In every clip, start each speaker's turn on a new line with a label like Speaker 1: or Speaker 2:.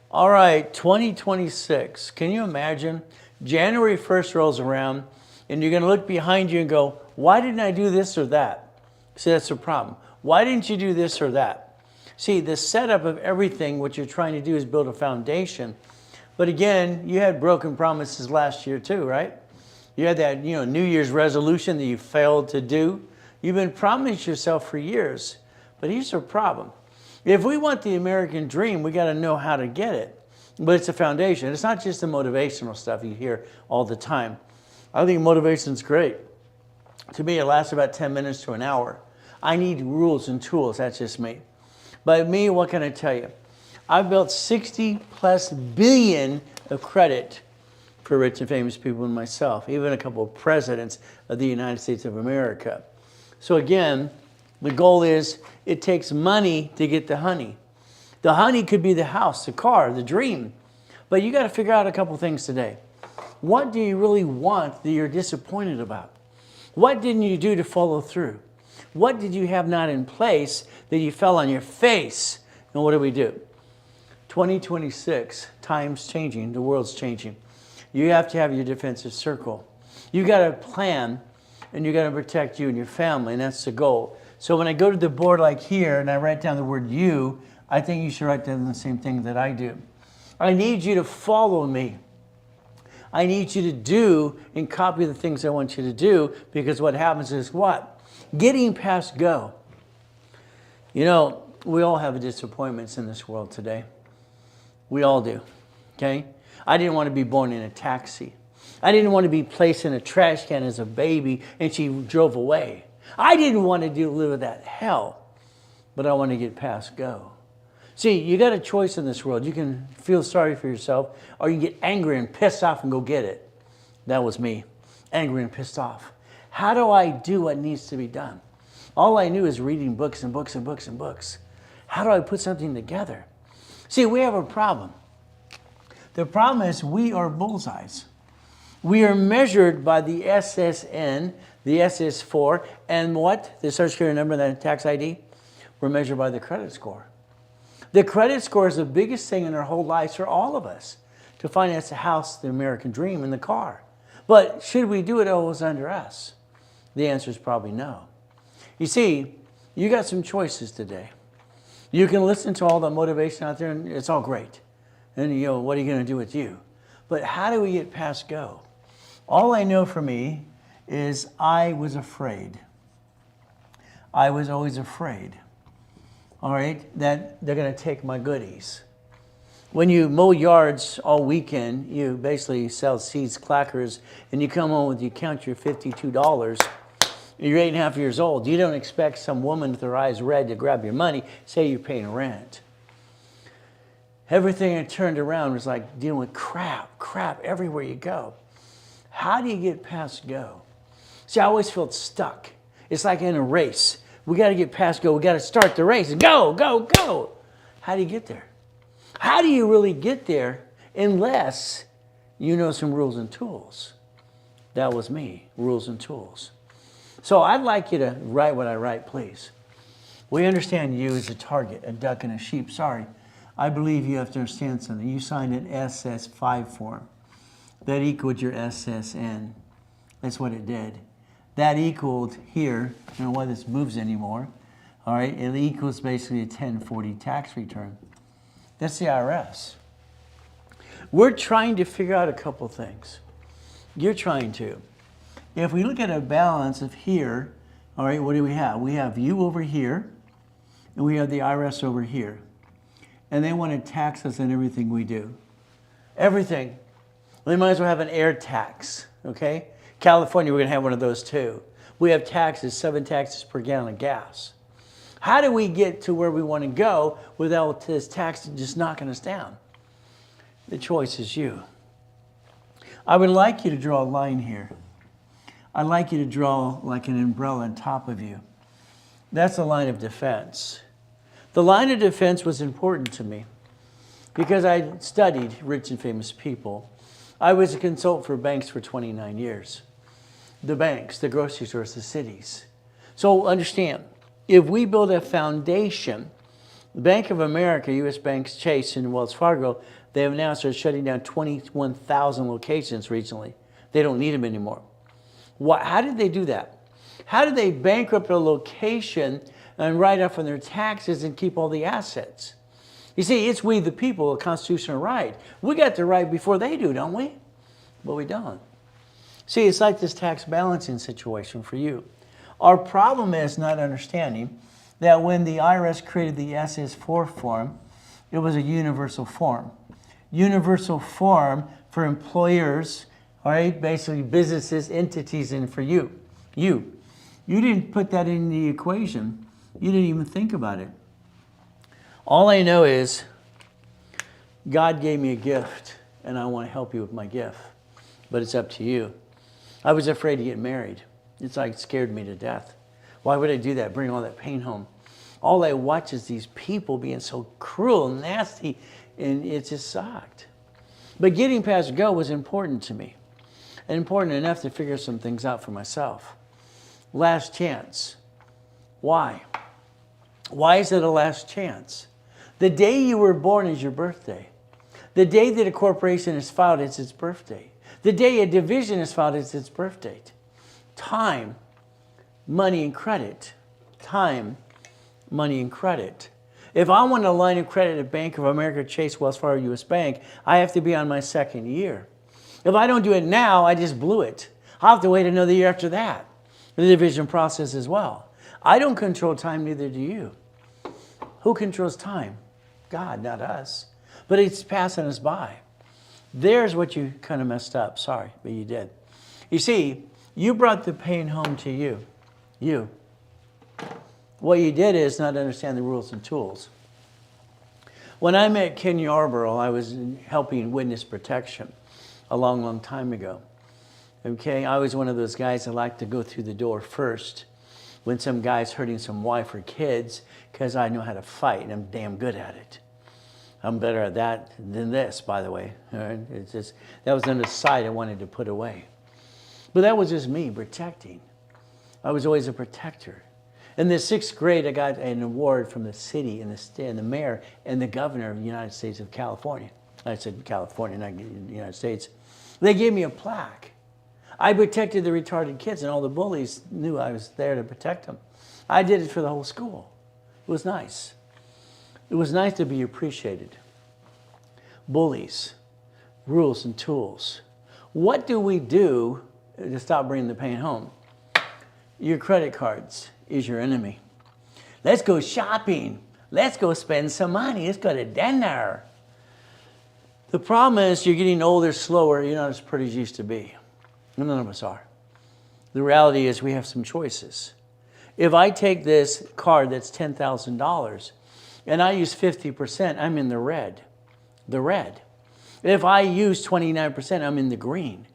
Speaker 1: All right, 2026. Can you imagine? January 1st rolls around and you're going to look behind you and go, why didn't I do this or that? See, that's the problem. Why didn't you do this or that? See, the setup of everything, what you're trying to do is build a foundation. But again, you had broken promises last year too, right? You had that, New Year's resolution that you failed to do. You've been promising yourself for years. But here's the problem. If we want the American dream, we got to know how to get it. But it's a foundation. It's not just the motivational stuff you hear all the time. I think motivation's great. To me, it lasts about 10 minutes to an hour. I need rules and tools. That's just me. But me, what can I tell you? I've built 60 plus billion of credit for rich and famous people and myself, even a couple of presidents of the United States of America. So again, the goal is it takes money to get the honey. The honey could be the house, the car, the dream. But you got to figure out a couple things today. What do you really want that you're disappointed about? What didn't you do to follow through? What did you have not in place that you fell on your face? And what do we do? 2026, time's changing, the world's changing. You have to have your defensive circle. You got a plan, and you got to protect you and your family, and that's the goal. So when I go to the board like here and I write down the word you, I think you should write down the same thing that I do. I need you to follow me. I need you to do and copy the things I want you to do, because what happens is what? Getting past go. We all have disappointments in this world today. We all do, okay? I didn't want to be born in a taxi. I didn't want to be placed in a trash can as a baby and she drove away. I didn't want to live with that hell, but I want to get past go. See, you got a choice in this world. You can feel sorry for yourself, or you can get angry and pissed off and go get it. That was me, angry and pissed off. How do I do what needs to be done? All I knew is reading books and books and books and books. How do I put something together? See, we have a problem. The problem is we are bullseyes. We are measured by the SSN, the SS4, and what? The Social Security number and the tax ID? We're measured by the credit score. The credit score is the biggest thing in our whole lives for all of us to finance the house, the American dream, and the car. But should we do it always under us? The answer is probably no. You see, you got some choices today. You can listen to all the motivation out there, and it's all great. And what are you going to do with you? But how do we get past go? All I know for me is I was afraid. I was always afraid, all right, that they're going to take my goodies. When you mow yards all weekend, you basically sell seeds, clackers, and you come home you count your $52. You're 8.5 years old. You don't expect some woman with her eyes red to grab your money, say you're paying rent. Everything I turned around was like dealing with crap everywhere you go. How do you get past go? See, I always felt stuck. It's like in a race. We got to get past go. We got to start the race. Go, go, go. How do you get there? How do you really get there unless you know some rules and tools? That was me, rules and tools. So I'd like you to write what I write, please. We understand you as a target, a duck and a sheep. Sorry. I believe you have to understand something. You signed an SS5 form. That equaled your SSN. That's what it did. That equaled here, I don't know why this moves anymore. All right, it equals basically a 1040 tax return. That's the IRS. We're trying to figure out a couple things. You're trying to. If we look at a balance of here, all right, what do we have? We have you over here, and we have the IRS over here. And they want to tax us on everything we do. Everything. They might as well have an air tax, okay? California, we're going to have one of those too. We have taxes, 7 taxes per gallon of gas. How do we get to where we want to go without this tax just knocking us down? The choice is you. I would like you to draw a line here. I'd like you to draw like an umbrella on top of you. That's a line of defense. The line of defense was important to me because I studied rich and famous people. I was a consultant for banks for 29 years. The banks, the grocery stores, the cities. So understand, if we build a foundation Bank of America, U.S. Banks, Chase, and Wells Fargo, they have announced they're shutting down 21,000 locations recently. They don't need them anymore. How did they do that? How did they bankrupt a location and write off on their taxes and keep all the assets? You see, it's we the people, a constitutional right. We got the right before they do, don't we? But we don't. See, it's like this tax balancing situation for you. Our problem is not understanding that when the IRS created the SS4 form, it was a universal form. Universal form for employers, all right, basically businesses, entities, and for you. You didn't put that in the equation. You didn't even think about it. All I know is God gave me a gift, and I want to help you with my gift. But it's up to you. I was afraid to get married. It's like it scared me to death. Why would I do that? Bring all that pain home. All I watch is these people being so cruel and nasty, and it just sucked. But getting past go was important to me, and important enough to figure some things out for myself. Last chance. Why? Why is it a last chance? The day you were born is your birthday. The day that a corporation is filed is its birthday. The day a division is filed is its birth date. Time, money, and credit. Time, money, and credit. If I want a line of credit at Bank of America, Chase, Wells Fargo, U.S. Bank, I have to be on my second year. If I don't do it now, I just blew it. I'll have to wait another year after that. The division process as well. I don't control time, neither do you. Who controls time? God, not us. But it's passing us by. There's what you kind of messed up. Sorry, but you did. You see, you brought the pain home to you. You. What you did is not understand the rules and tools. When I met Ken Yarborough, I was helping witness protection a long, long time ago. Okay, I was one of those guys that liked to go through the door first when some guy's hurting some wife or kids, because I know how to fight and I'm damn good at it. I'm better at that than this, by the way. All right? It's just, that was an aside I wanted to put away. But that was just me protecting. I was always a protector. In the 6th grade, I got an award from the city and the mayor and the governor of the United States of California. I said California, not the United States. They gave me a plaque. I protected the retarded kids, and all the bullies knew I was there to protect them. I did it for the whole school. It was nice. It was nice to be appreciated. Bullies, rules and tools. What do we do to stop bringing the pain home? Your credit cards is your enemy. Let's go shopping. Let's go spend some money. Let's go to dinner. The problem is you're getting older, slower. You're not as pretty as you used to be. None of us are. The reality is we have some choices. If I take this card that's $10,000 and I use 50%, I'm in the red. The red. If I use 29%, I'm in the green.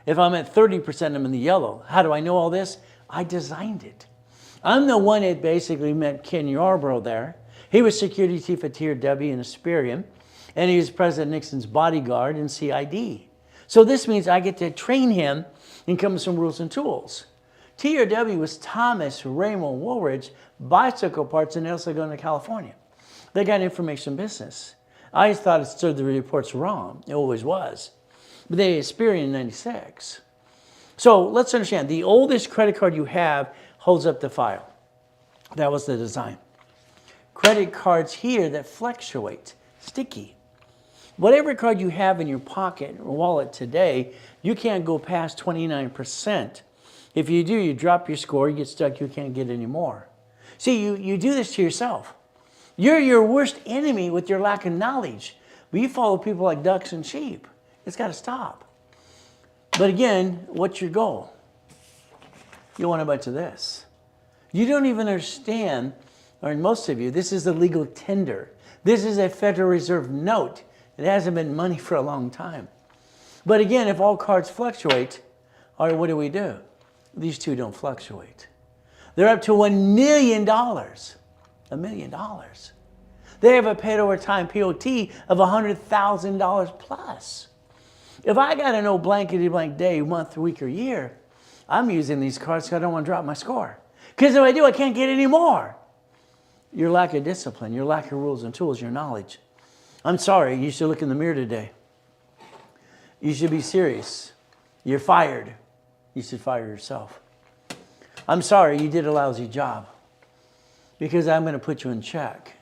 Speaker 1: If I'm at 30%, I'm in the yellow. How do I know all this? I designed it. I'm the one that basically met Ken Yarborough there. He was security chief at Tier W in Asperian, and he was President Nixon's bodyguard in CID. So this means I get to train him and come with some rules and tools. Tier W was Thomas Raymond Woolridge, bicycle parts, and also going to California. They got information business. I just thought it stood the reports wrong. It always was. But they experienced in 96. So let's understand, the oldest credit card you have holds up the file. That was the design. Credit cards here that fluctuate, sticky. Whatever card you have in your pocket or wallet today, you can't go past 29%. If you do, you drop your score, you get stuck, you can't get any more. See, you do this to yourself. You're your worst enemy with your lack of knowledge. But you follow people like ducks and sheep. It's got to stop. But again, what's your goal? You want a bunch of this. You don't even understand, or most of you, this is a legal tender. This is a Federal Reserve note. It hasn't been money for a long time. But again, if all cards fluctuate, all right, what do? These two don't fluctuate. They're up to $1 million. $1 million. They have a paid over time POT of $100,000 plus. If I got an old blankety blank day, month, week, or year, I'm using these cards because I don't want to drop my score. Because if I do, I can't get any more. Your lack of discipline, your lack of rules and tools, your knowledge. I'm sorry, you should look in the mirror today. You should be serious. You're fired. You should fire yourself. I'm sorry, you did a lousy job because I'm going to put you in check.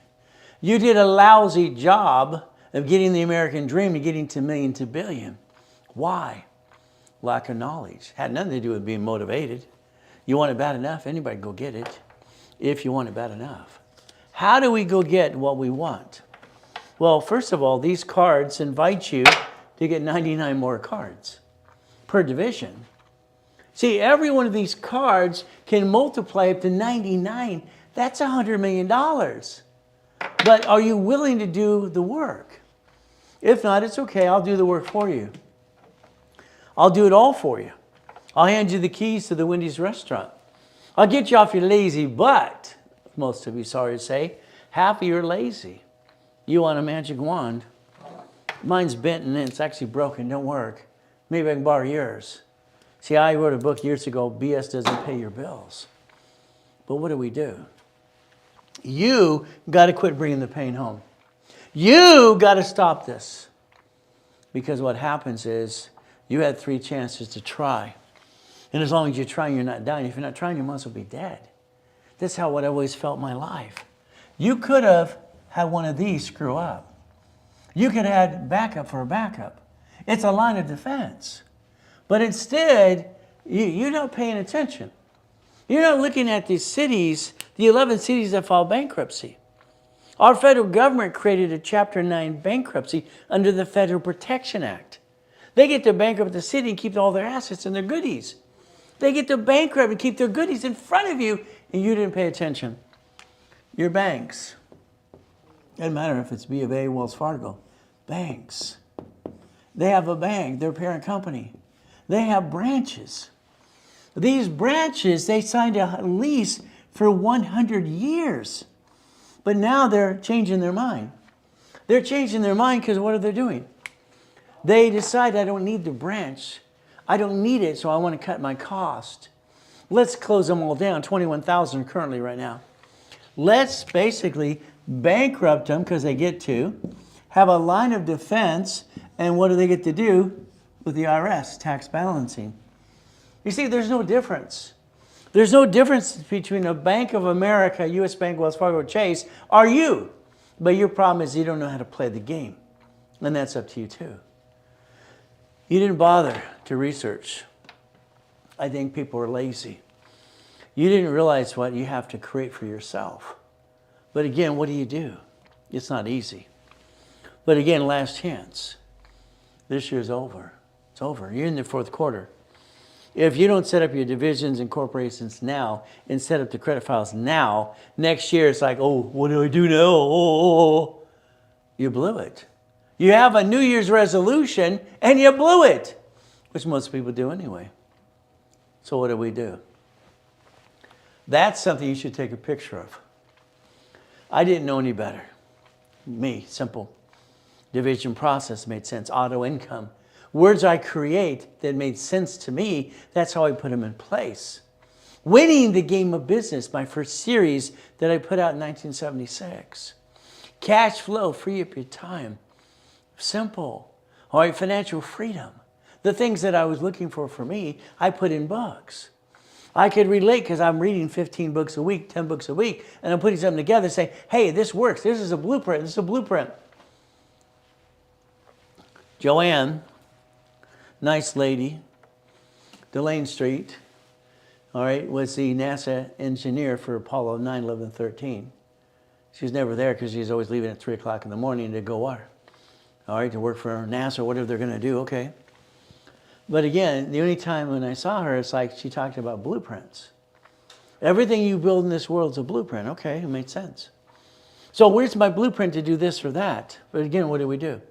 Speaker 1: You did a lousy job of getting the American dream to getting to million to billion. Why? Lack of knowledge. Had nothing to do with being motivated. You want it bad enough, anybody go get it if you want it bad enough. How do we go get what we want? Well, first of all, these cards invite you to get 99 more cards per division. See, every one of these cards can multiply up to 99. That's $100 million. But are you willing to do the work? If not, it's okay. I'll do the work for you. I'll do it all for you. I'll hand you the keys to the Wendy's restaurant. I'll get you off your lazy butt. Most of you, sorry to say, half of you are lazy. You want a magic wand. Mine's bent and it's actually broken, don't work. Maybe I can borrow yours. See, I wrote a book years ago, BS doesn't pay your bills. But what do? You got to quit bringing the pain home. You got to stop this. Because what happens is you had 3 chances to try. And as long as you're trying, you're not dying. If you're not trying, you must well be dead. That's how what I always felt in my life. You could have had one of these screw up. You could have had backup for a backup. It's a line of defense. But instead, you're not paying attention. You're not looking at these cities, the 11 cities that filed bankruptcy. Our federal government created a Chapter 9 bankruptcy under the Federal Protection Act. They get to bankrupt the city and keep all their assets and their goodies. They get to bankrupt and keep their goodies in front of you, and you didn't pay attention. Your banks. Doesn't matter if it's B of A, Wells Fargo. Banks. They have a bank, their parent company. They have branches. These branches, they signed a lease for 100 years. But now they're changing their mind. They're changing their mind because what are they doing? They decide, I don't need the branch. I don't need it, so I want to cut my cost. Let's close them all down, 21,000 currently right now. Let's basically bankrupt them because they get to, have a line of defense, and what do they get to do with the IRS? Tax balancing. You see, there's no difference. There's no difference between a Bank of America, U.S. Bank, Wells Fargo, Chase, or you. But your problem is you don't know how to play the game. And that's up to you too. You didn't bother to research. I think people are lazy. You didn't realize what you have to create for yourself. But again, what do? It's not easy. But again, last chance. This year's over. It's over. You're in the 4th quarter. If you don't set up your divisions and corporations now and set up the credit files now, next year it's like, oh, what do I do now? Oh. You blew it. You have a New Year's resolution and you blew it, which most people do anyway. So what do? That's something you should take a picture of. I didn't know any better. Me, simple. Division process made sense. Auto income. Words I create that made sense to me, that's how I put them in place. Winning the Game of Business, my first series that I put out in 1976. Cash flow, free up your time. Simple. All right, financial freedom. The things that I was looking for me, I put in books. I could relate because I'm reading 15 books a week, 10 books a week, and I'm putting something together and saying, hey, this works. This is a blueprint. This is a blueprint. Joanne, nice lady, Delane Street, all right, was the NASA engineer for Apollo 9, 11, 13. She was never there because she's always leaving at 3 o'clock in the morning to go where? All right, to work for NASA, whatever they're going to do, okay. But again, the only time when I saw her, it's like she talked about blueprints. Everything you build in this world is a blueprint. Okay, it made sense. So where's my blueprint to do this or that? But again, what do?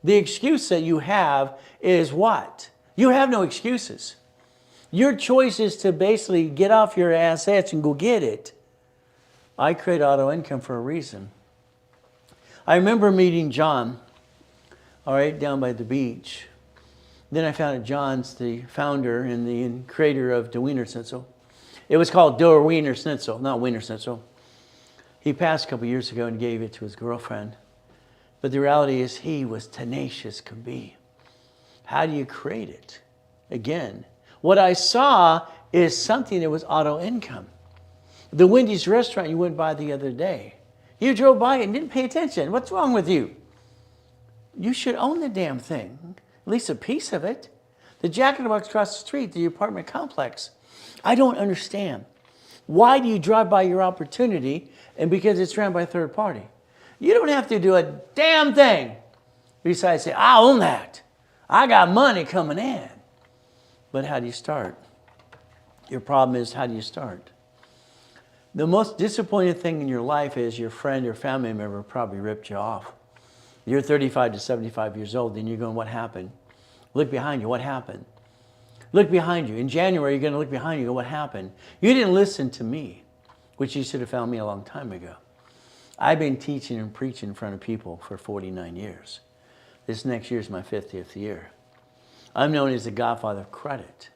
Speaker 1: The excuse that you have is what? You have no excuses. Your choice is to basically get off your assets and go get it. I create auto income for a reason. I remember meeting John, all right, down by the beach. Then I found out John's the founder and the creator of the Wiener Schnitzel. It was called Der Wiener Schnitzel, not Wiener Schnitzel. He passed a couple years ago and gave it to his girlfriend. But the reality is he was tenacious could be. How do you create it? Again, what I saw is something that was auto income. The Wendy's restaurant you went by the other day. You drove by it and didn't pay attention. What's wrong with you? You should own the damn thing, at least a piece of it. The Jack in the Box across the street, the apartment complex. I don't understand. Why do you drive by your opportunity and because it's ran by a third party? You don't have to do a damn thing besides say, I own that. I got money coming in. But how do you start? Your problem is, how do you start? The most disappointing thing in your life is your friend or family member probably ripped you off. You're 35 to 75 years old and you're going, what happened? Look behind you, what happened? Look behind you. In January, you're going to look behind you and go, what happened? You didn't listen to me, which you should have found me a long time ago. I've been teaching and preaching in front of people for 49 years. This next year is my 50th year. I'm known as the godfather of credit.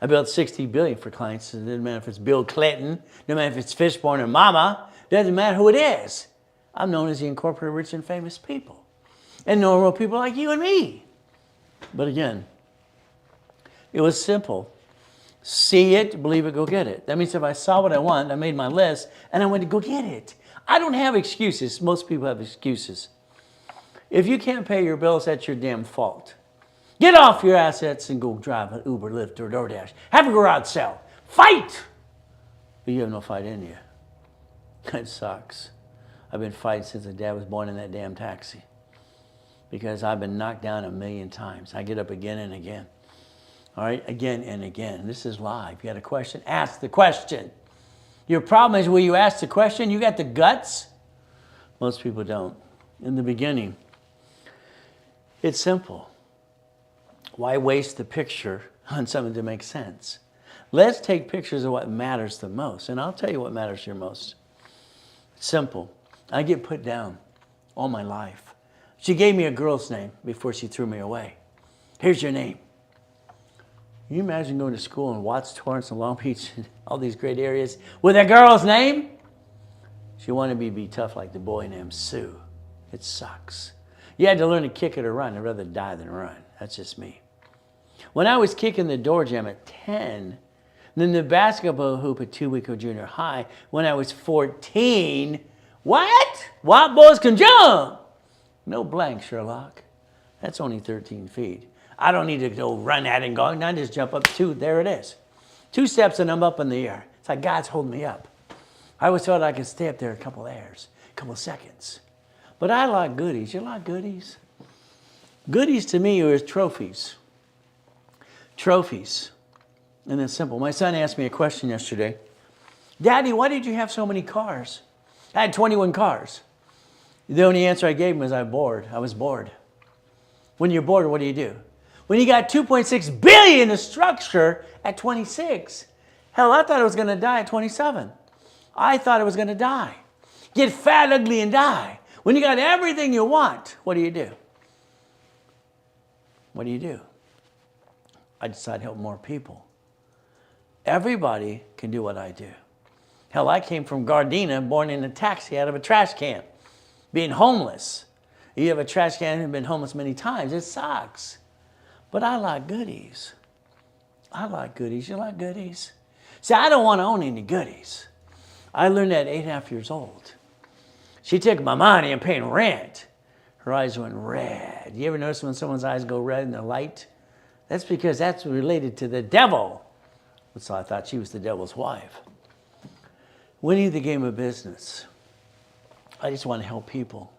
Speaker 1: I built $60 billion for clients. It doesn't matter if it's Bill Clinton, no matter if it's Fishburne or Mama, doesn't matter who it is. I'm known as the incorporated rich and famous people. And normal people like you and me. But again, it was simple. See it, believe it, go get it. That means if I saw what I want, I made my list, and I went to go get it. I don't have excuses. Most people have excuses. If you can't pay your bills, that's your damn fault. Get off your assets and go drive an Uber, Lyft, or DoorDash. Have a garage sale. Fight! But you have no fight in you. It sucks. I've been fighting since the dad was born in that damn taxi. Because I've been knocked down 1,000,000 times. I get up again and again. All right, again and again. This is live. You got a question? Ask the question. Your problem is, will you ask the question? You got the guts? Most people don't. In the beginning, it's simple. Why waste the picture on something that makes sense? Let's take pictures of what matters the most. And I'll tell you what matters your most. Simple. I get put down all my life. She gave me a girl's name before she threw me away. Here's your name. Can you imagine going to school in Watts, Torrance, and Long Beach, and all these great areas, with a girl's name? She wanted me to be tough like the boy named Sue. It sucks. You had to learn to kick it or run. I'd rather die than run. That's just me. When I was kicking the door jam at 10, then the basketball hoop at 2-week-old junior high, when I was 14, what? White boys can jump. No blank, Sherlock. That's only 13 feet. I don't need to go run at it and go, I just jump up 2. There it is. 2 steps and I'm up in the air. It's like God's holding me up. I always thought I could stay up there a couple airs, a couple seconds. But I like goodies. You like goodies? Goodies to me are trophies. Trophies. And it's simple. My son asked me a question yesterday. Daddy, why did you have so many cars? I had 21 cars. The only answer I gave him was I was bored. When you're bored, what do? When you got 2.6 billion of structure at 26, hell, I thought I was going to die at 27. I thought I was going to die. Get fat, ugly, and die. When you got everything you want, what do? What do? I decided to help more people. Everybody can do what I do. Hell, I came from Gardena, born in a taxi out of a trash can, being homeless. You have a trash can and been homeless many times. It sucks. But I like goodies. I like goodies. You like goodies? See, I don't want to own any goodies. I learned that at 8.5 years old. She took my money and paying rent. Her eyes went red. You ever notice when someone's eyes go red in the light? That's because that's related to the devil. So I thought she was the devil's wife. Winning the game of business. I just want to help people.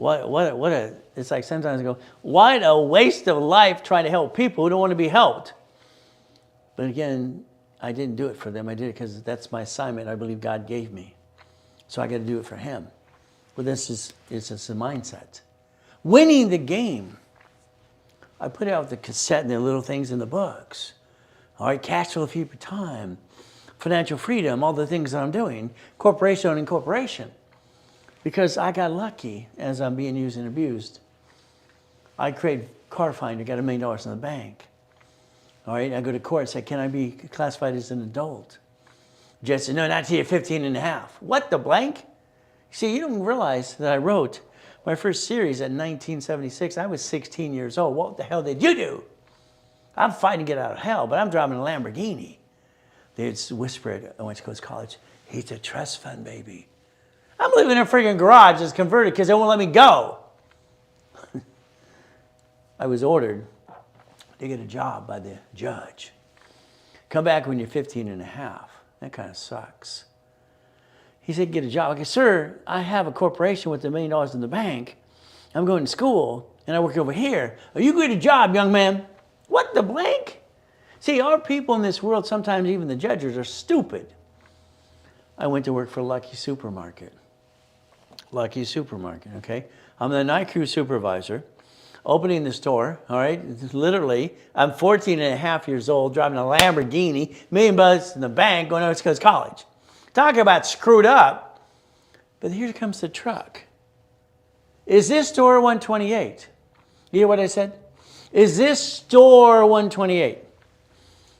Speaker 1: It's like sometimes I go, what a waste of life trying to help people who don't want to be helped. But again, I didn't do it for them. I did it because that's my assignment I believe God gave me. So I got to do it for him. But this is it's a mindset. Winning the game. I put out the cassette and the little things in the books. All right, cash flow for time, financial freedom, all the things that I'm doing, corporation and incorporation. Because I got lucky as I'm being used and abused. I created Car Finder, got $1 million in the bank. All right, I go to court and say, can I be classified as an adult? Judge said, no, not till you're 15 and a half. What the blank? See, you don't realize that I wrote my first series in 1976. I was 16 years old. What the hell did you do? I'm fighting to get out of hell, but I'm driving a Lamborghini. They'd whisper it. I went to college. He's a trust fund baby. I'm living in a freaking garage that's converted because they won't let me go. I was ordered to get a job by the judge. Come back when you're 15 and a half. That kind of sucks. He said, get a job. I said, sir, I have a corporation with $1 million in the bank. I'm going to school, and I work over here. Are you going to get a job, young man? What the blank? See, our people in this world, sometimes even the judges, are stupid. I went to work for Lucky Supermarket. Lucky Supermarket, okay? I'm the night crew supervisor, opening the store, all right? Literally, I'm 14 and a half years old, driving a Lamborghini, $1 million in the bank, going to college. Talk about screwed up. But here comes the truck. Is this store 128? You hear what I said? Is this store 128?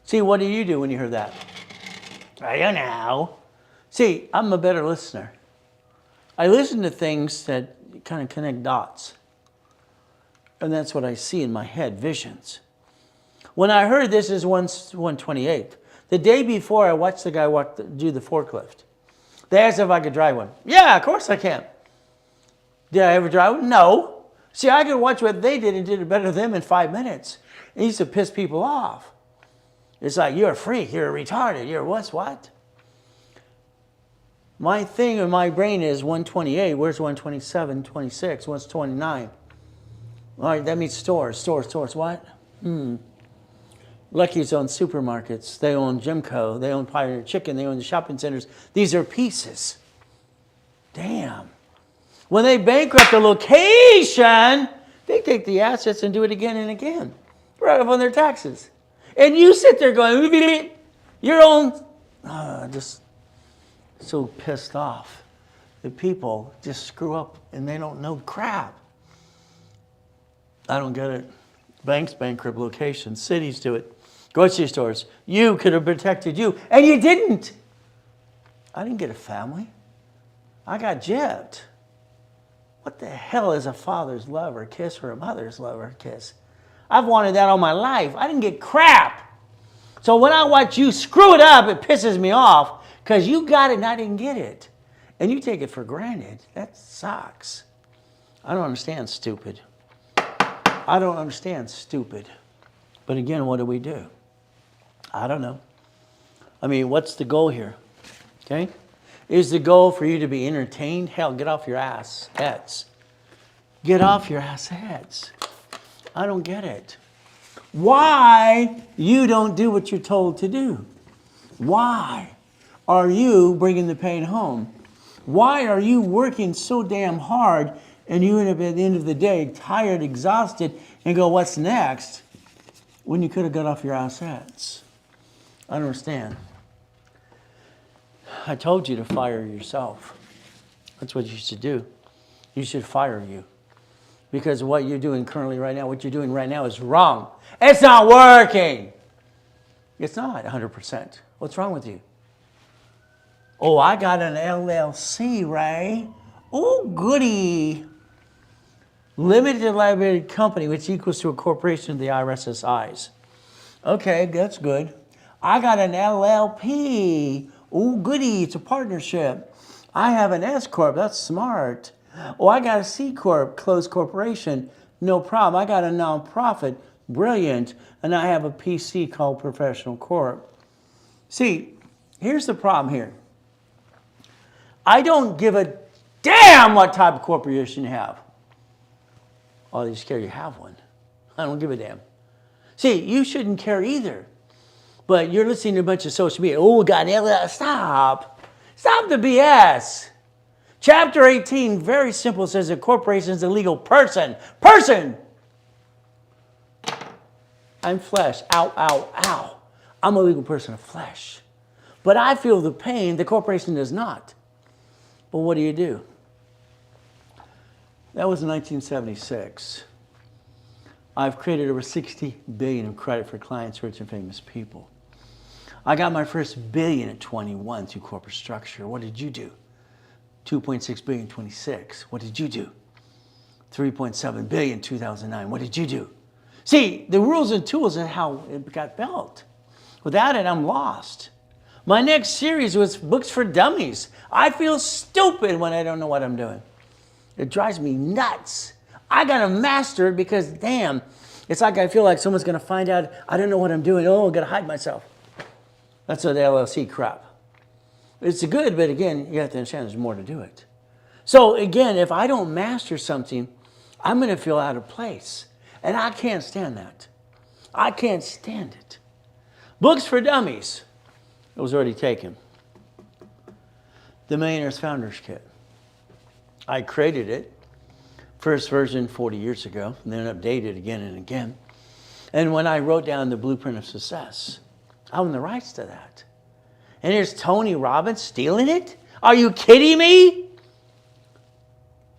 Speaker 1: See, what do you do when you hear that? I don't know. See, I'm a better listener. I listen to things that kind of connect dots. And that's what I see in my head, visions. When I heard this is 128, the day before I watched the guy do the forklift. They asked if I could drive one. Yeah, of course I can. Did I ever drive one? No. See, I could watch what they did and did it better than them in 5 minutes. It used to piss people off. It's like, you're a freak, you're retarded, you're what? My thing in my brain is 128. Where's 127, 26? What's 29? All right, that means stores. What? Lucky's own supermarkets. They own Jimco. They own Pioneer Chicken. They own the shopping centers. These are pieces. Damn. When they bankrupt a location, they take the assets and do it again and again. Right up on their taxes. And you sit there going, your own, just so pissed off. The people just screw up and they don't know crap. I don't get it. Banks bankrupt locations. Cities do it. Grocery stores. You could have protected you, and you didn't. I didn't get a family. I got gypped. What the hell is a father's love or kiss or a mother's love or kiss? I've wanted that all my life. I didn't get crap. So when I watch you screw it up, it pisses me off because you got it and I didn't get it. And you take it for granted. That sucks. I don't understand stupid. I don't understand stupid. But again, what do we do? I don't know. I mean, what's the goal here? Okay? Is the goal for you to be entertained? Hell, get off your ass heads. Get off your ass heads. I don't get it. Why you don't do what you're told to do? Why are you bringing the pain home? Why are you working so damn hard and you end up at the end of the day tired, exhausted, and go, what's next? When you could have got off your ass heads. I don't understand. I told you to fire yourself. That's what you should do. You should fire you. Because what you're doing currently right now, what you're doing right now is wrong. It's not working. It's not 100%. What's wrong with you? Oh, I got an LLC, Ray. Oh, goody. Limited liability company, which equals to a corporation in the IRS's eyes. Okay, that's good. I got an LLP. Oh, goody, it's a partnership. I have an S Corp, that's smart. Oh, I got a C Corp, closed corporation. No problem. I got a nonprofit, brilliant. And I have a PC called Professional Corp. See, here's the problem here. I don't give a damn what type of corporation you have. Oh, they just care you have one. I don't give a damn. See, you shouldn't care either. But you're listening to a bunch of social media. Oh, God, stop. Stop the BS. Chapter 18, very simple, says a corporation is a legal person. Person! I'm flesh. Ow, ow, ow. I'm a legal person of flesh. But I feel the pain. The corporation does not. But what do? That was in 1976. I've created over 60 billion of credit for clients, rich and famous people. I got my first billion at 21 through corporate structure. What did you do? 2.6 billion, 26. What did you do? 3.7 billion, 2009. What did you do? See, the rules and tools and how it got built. Without it, I'm lost. My next series was Books for Dummies. I feel stupid when I don't know what I'm doing. It drives me nuts. I got to master it because, damn, it's like I feel like someone's going to find out I don't know what I'm doing. Oh, I've got to hide myself. That's what the LLC crap. It's good, but again, you have to understand there's more to do it. So again, if I don't master something, I'm going to feel out of place. And I can't stand that. I can't stand it. Books for Dummies. It was already taken. The Millionaire's Founders Kit. I created it. First version 40 years ago, and then updated again and again. And when I wrote down the Blueprint of Success, I own the rights to that. And here's Tony Robbins stealing it? Are you kidding me?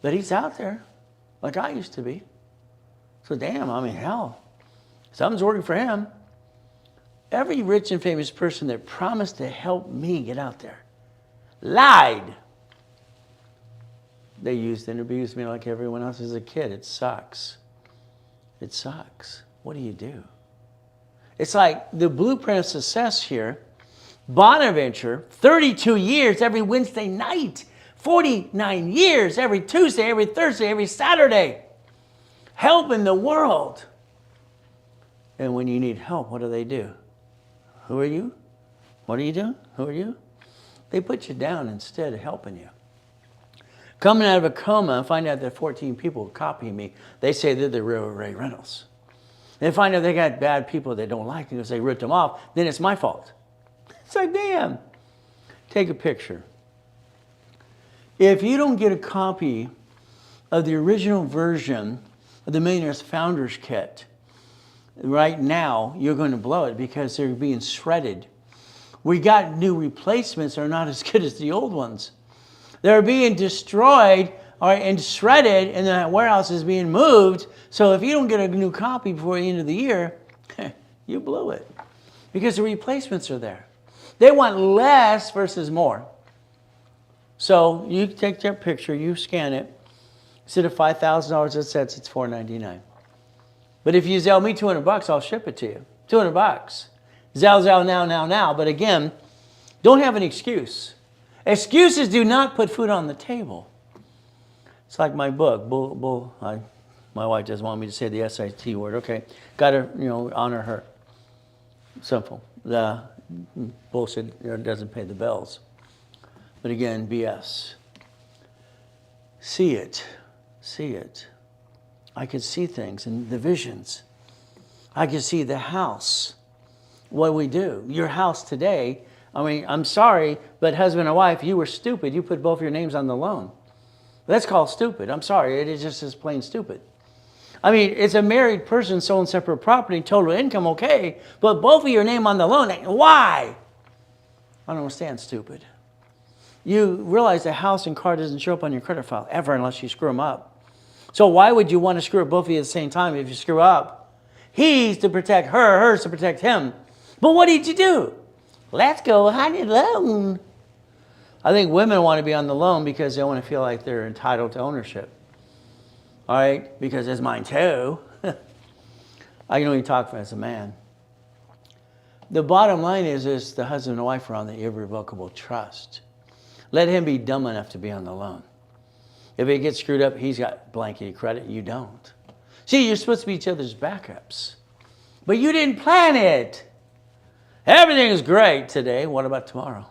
Speaker 1: But he's out there, like I used to be. So damn, I mean, hell, something's working for him. Every rich and famous person that promised to help me get out there lied. They used and abused me like everyone else as a kid. It sucks. It sucks. What do you do? It's like the Blueprint of Success here. Bonaventure, 32 years every Wednesday night. 49 years every Tuesday, every Thursday, every Saturday. Helping the world. And when you need help, what do? Who are you? What are you doing? Who are you? They put you down instead of helping you. Coming out of a coma and find out that 14 people copying me, they say they're the real Ray Reynolds. They find out they got bad people they don't like because they ripped them off, then it's my fault. It's like, damn. Take a picture. If you don't get a copy of the original version of the Millionaire's Founders Kit, right now, you're going to blow it because they're being shredded. We got new replacements that are not as good as the old ones. They're being destroyed and shredded, and the warehouse is being moved. So if you don't get a new copy before the end of the year, you blew it. Because the replacements are there. They want less versus more. So you take that picture, you scan it. Instead of $5,000 it says it's $499. But if you Zelle me $200, I'll ship it to you. $200. Zelle now. But again, don't have an excuse. Excuses do not put food on the table. It's like my book, my wife doesn't want me to say the SIT word. Okay, got to honor her. Simple. The bullshit doesn't pay the bills. But again, BS. See it. I could see things and the visions. I could see the house. What we do. Your house today. I mean, I'm sorry, but husband and wife, you were stupid. You put both your names on the loan. That's called stupid. I'm sorry. It is just as plain stupid. I mean, it's a married person selling separate property, total income, okay, but both of your name on the loan. Why? I don't understand, stupid. You realize the house and car doesn't show up on your credit file ever unless you screw them up. So why would you want to screw up both of you at the same time if you screw up? He's to protect her, hers to protect him. But what did you do? Let's go on the loan. I think women want to be on the loan because they want to feel like they're entitled to ownership. All right? Because it's mine too. I can only talk as a man. The bottom line is the husband and wife are on the irrevocable trust. Let him be dumb enough to be on the loan. If it gets screwed up, he's got blanket credit, you don't. See, you're supposed to be each other's backups. But you didn't plan it. Everything is great today. What about tomorrow?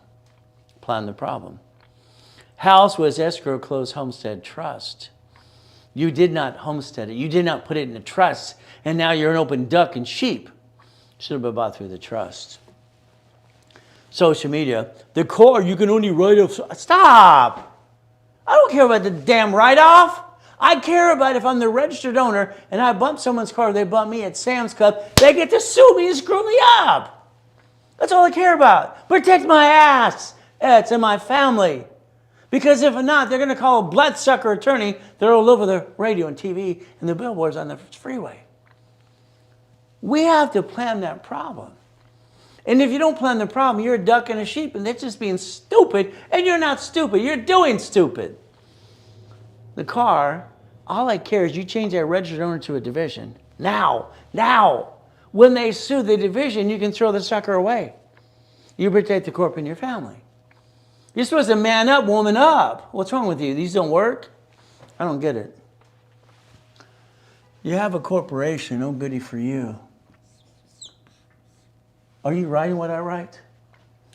Speaker 1: Plan the problem. House was escrow, closed, homestead, trust. You did not homestead it. You did not put it in a trust. And now you're an open duck and sheep. Should have been bought through the trust. Social media. The car, you can only write off. Stop. I don't care about the damn write-off. I care about if I'm the registered owner and I bump someone's car, they bump me at Sam's Club, they get to sue me and screw me up. That's all I care about. Protect my ass. It's in my family. Because if not, they're going to call a bloodsucker attorney. They're all over the radio and TV and the billboards on the freeway. We have to plan that problem. And if you don't plan the problem, you're a duck and a sheep, and they're just being stupid, and you're not stupid. You're doing stupid. The car, all I care is you change that registered owner to a division. Now. When they sue the division, you can throw the sucker away. You protect the corp and your family. You're supposed to man up, woman up. What's wrong with you? These don't work? I don't get it. You have a corporation, no goody for you. Are you writing what I write?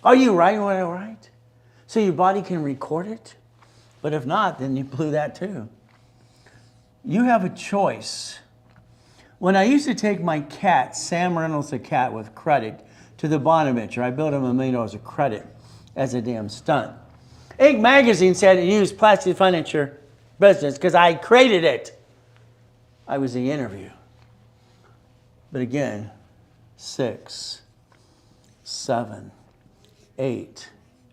Speaker 1: Are you writing what I write? So your body can record it? But if not, then you blew that too. You have a choice. When I used to take my cat, Sam Reynolds the cat with credit, to the Bonaventure, I built him $1 million of credit as a damn stunt. Inc. magazine said it used plastic furniture business because I created it. I was the interview. But again, 6, 7, 8,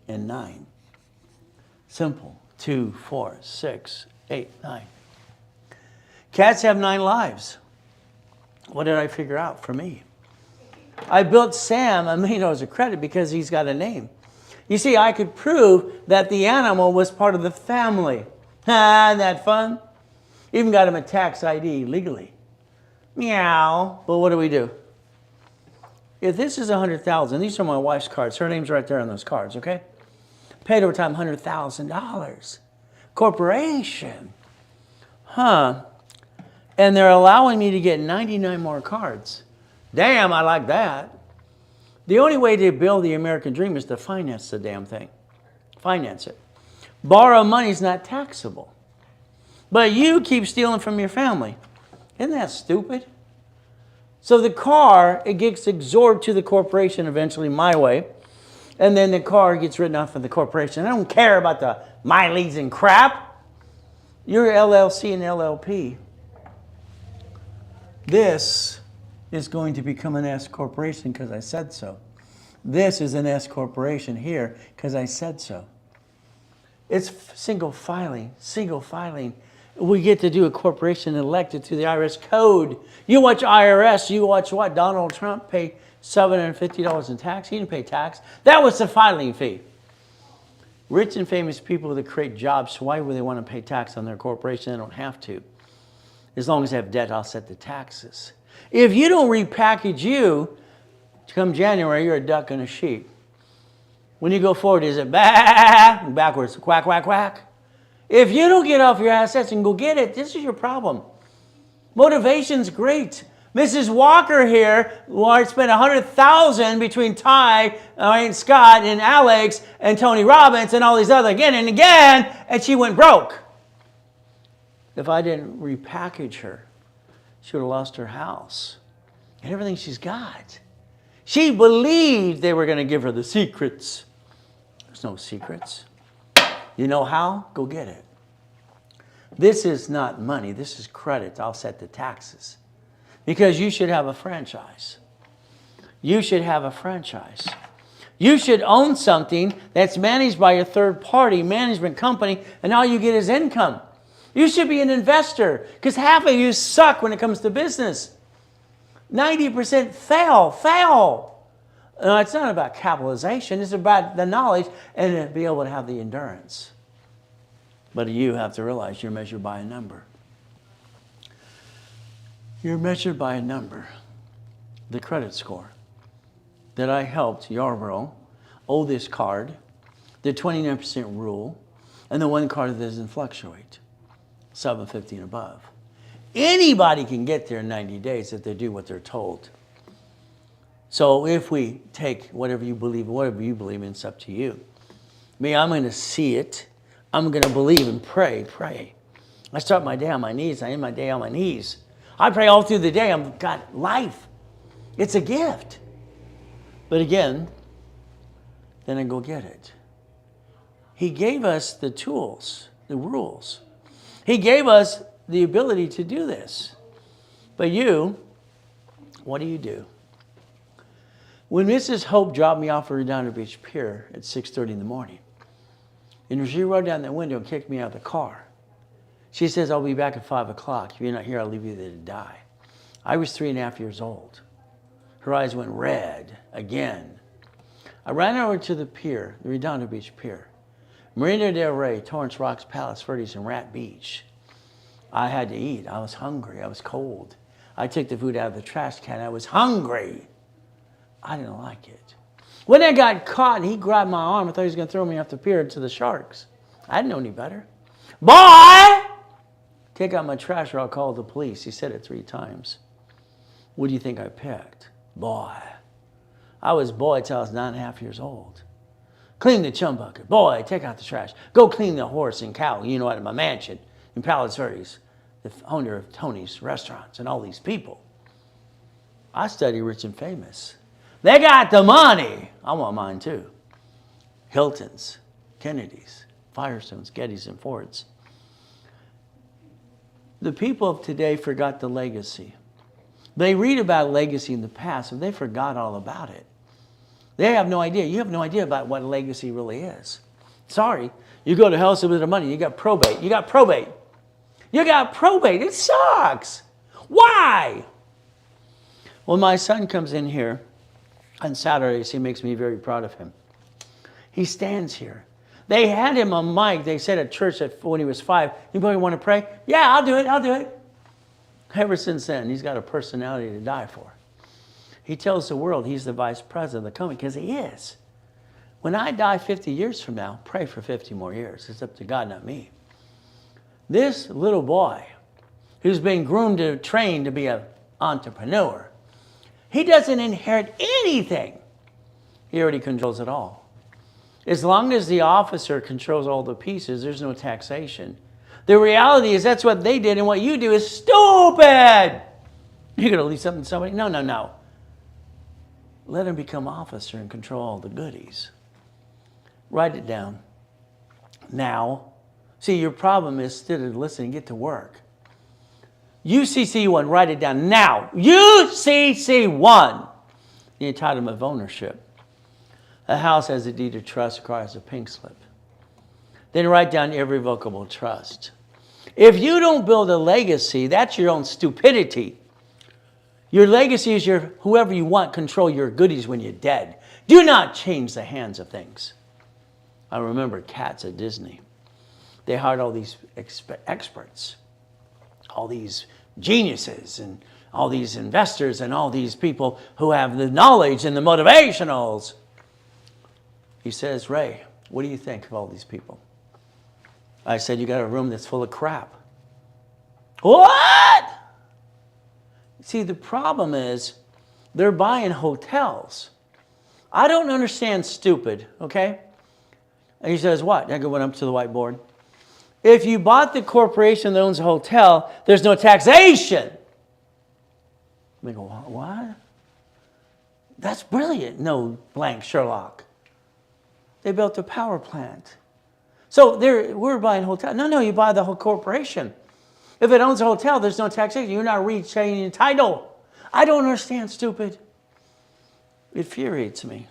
Speaker 1: and 9. Simple. 2, 4, 6, 8, 9. Cats have 9 lives. What did I figure out for me? I built Sam $1 million of credit because he's got a name. You see, I could prove that the animal was part of the family. Isn't that fun? Even got him a tax ID legally. Meow. But what do? If this is $100,000, these are my wife's cards. Her name's right there on those cards, okay? Paid over time $100,000. Corporation. Huh. And they're allowing me to get 99 more cards. Damn, I like that. The only way to build the American dream is to finance the damn thing. Finance it. Borrow money is not taxable. But you keep stealing from your family. Isn't that stupid? So the car, it gets absorbed to the corporation eventually my way. And then the car gets written off of the corporation. I don't care about the mileage and crap. You're LLC and LLP. This is going to become an S corporation because I said so. This is an S corporation here because I said so. It's single filing. We get to do a corporation elected to the IRS code. You watch IRS, you watch what? Donald Trump pay $750 in tax. He didn't pay tax. That was the filing fee. Rich and famous people that create jobs, why would they want to pay tax on their corporation? They don't have to. As long as they have debt, I'll set the taxes. If you don't repackage you, come January, you're a duck and a sheep. When you go forward, is it backwards, quack, quack, quack? If you don't get off your assets and go get it, this is your problem. Motivation's great. Mrs. Walker here spent $100,000 between Scott and Alex and Tony Robbins and all these other again and again, and she went broke. If I didn't repackage her, she would have lost her house and everything she's got. She believed they were going to give her the secrets. There's no secrets. You know how? Go get it. This is not money. This is credit. I'll set the taxes. Because you should have a franchise. You should have a franchise. You should own something that's managed by a third-party management company, and all you get is income. You should be an investor, because half of you suck when it comes to business. 90% fail. No, it's not about capitalization. It's about the knowledge and to be able to have the endurance. But you have to realize you're measured by a number. You're measured by a number. The credit score that I helped Yarborough owe this card, the 29% rule, and the one card that doesn't fluctuate, 750 and above. Anybody can get there in 90 days if they do what they're told. So if we take whatever you believe in, it's up to you. Me, I'm going to see it. I'm going to believe and pray. I start my day on my knees. I end my day on my knees. I pray all through the day. I've got life. It's a gift. But again, then I go get it. He gave us the tools, the rules. He gave us the ability to do this. But you, what do? When Mrs. Hope dropped me off at Redondo Beach Pier at 6:30 in the morning, and she rolled down that window and kicked me out of the car, she says, I'll be back at 5 o'clock. If you're not here, I'll leave you there to die. I was 3.5 years old. Her eyes went red again. I ran over to the pier, the Redondo Beach Pier. Marina del Rey, Torrance Rocks, Palos Verdes, and Rat Beach. I had to eat. I was hungry. I was cold. I took the food out of the trash can. I was hungry. I didn't like it. When I got caught, he grabbed my arm. I thought he was going to throw me off the pier to the sharks. I didn't know any better. Boy! Take out my trash or I'll call the police. He said it 3 times. What do you think I picked? Boy. I was boy till I was 9.5 years old. Clean the chum bucket. Boy, take out the trash. Go clean the horse and cow, you know what, in my mansion in Palos Verdes, the owner of Tony's Restaurants and all these people. I study rich and famous. They got the money. I want mine too. Hilton's, Kennedy's, Firestones, Gettys, and Fords. The people of today forgot the legacy. They read about legacy in the past, and they forgot all about it. They have no idea. You have no idea about what legacy really is. Sorry. You go to hell with their money. You got probate. You got probate. You got probate. It sucks. Why? When my son comes in here on Saturdays, he makes me very proud of him. He stands here. They had him a mic. They said at church that when he was 5, anybody want to pray? Yeah, I'll do it. I'll do it. Ever since then, he's got a personality to die for. He tells the world he's the vice president of the company because he is. When I die 50 years from now, pray for 50 more years. It's up to God, not me. This little boy who's been groomed and trained to be an entrepreneur, he doesn't inherit anything. He already controls it all. As long as the officer controls all the pieces, there's no taxation. The reality is that's what they did, and what you do is stupid. You're going to leave something to somebody? No, no, no. Let him become officer and control all the goodies. Write it down. Now. See, your problem is instead of listening, get to work. UCC1, write it down now. UCC1. The entitlement of ownership. A house has a deed of trust, requires a pink slip. Then write down irrevocable trust. If you don't build a legacy, that's your own stupidity. Your legacy is your whoever you want control your goodies when you're dead. Do not change the hands of things. I remember Cats at Disney. They hired all these experts, all these geniuses, and all these investors, and all these people who have the knowledge and the motivationals. He says, Ray, what do you think of all these people? I said, you got a room that's full of crap. What? See, the problem is they're buying hotels. I don't understand stupid, okay? And he says, what? I went up to the whiteboard. If you bought the corporation that owns a hotel, there's no taxation. I go, what? That's brilliant. No, blank, Sherlock. They built a power plant. So we're buying a hotel. No, you buy the whole corporation. If it owns a hotel, there's no taxation. You're not retaining the title. I don't understand, stupid. It infuriates me.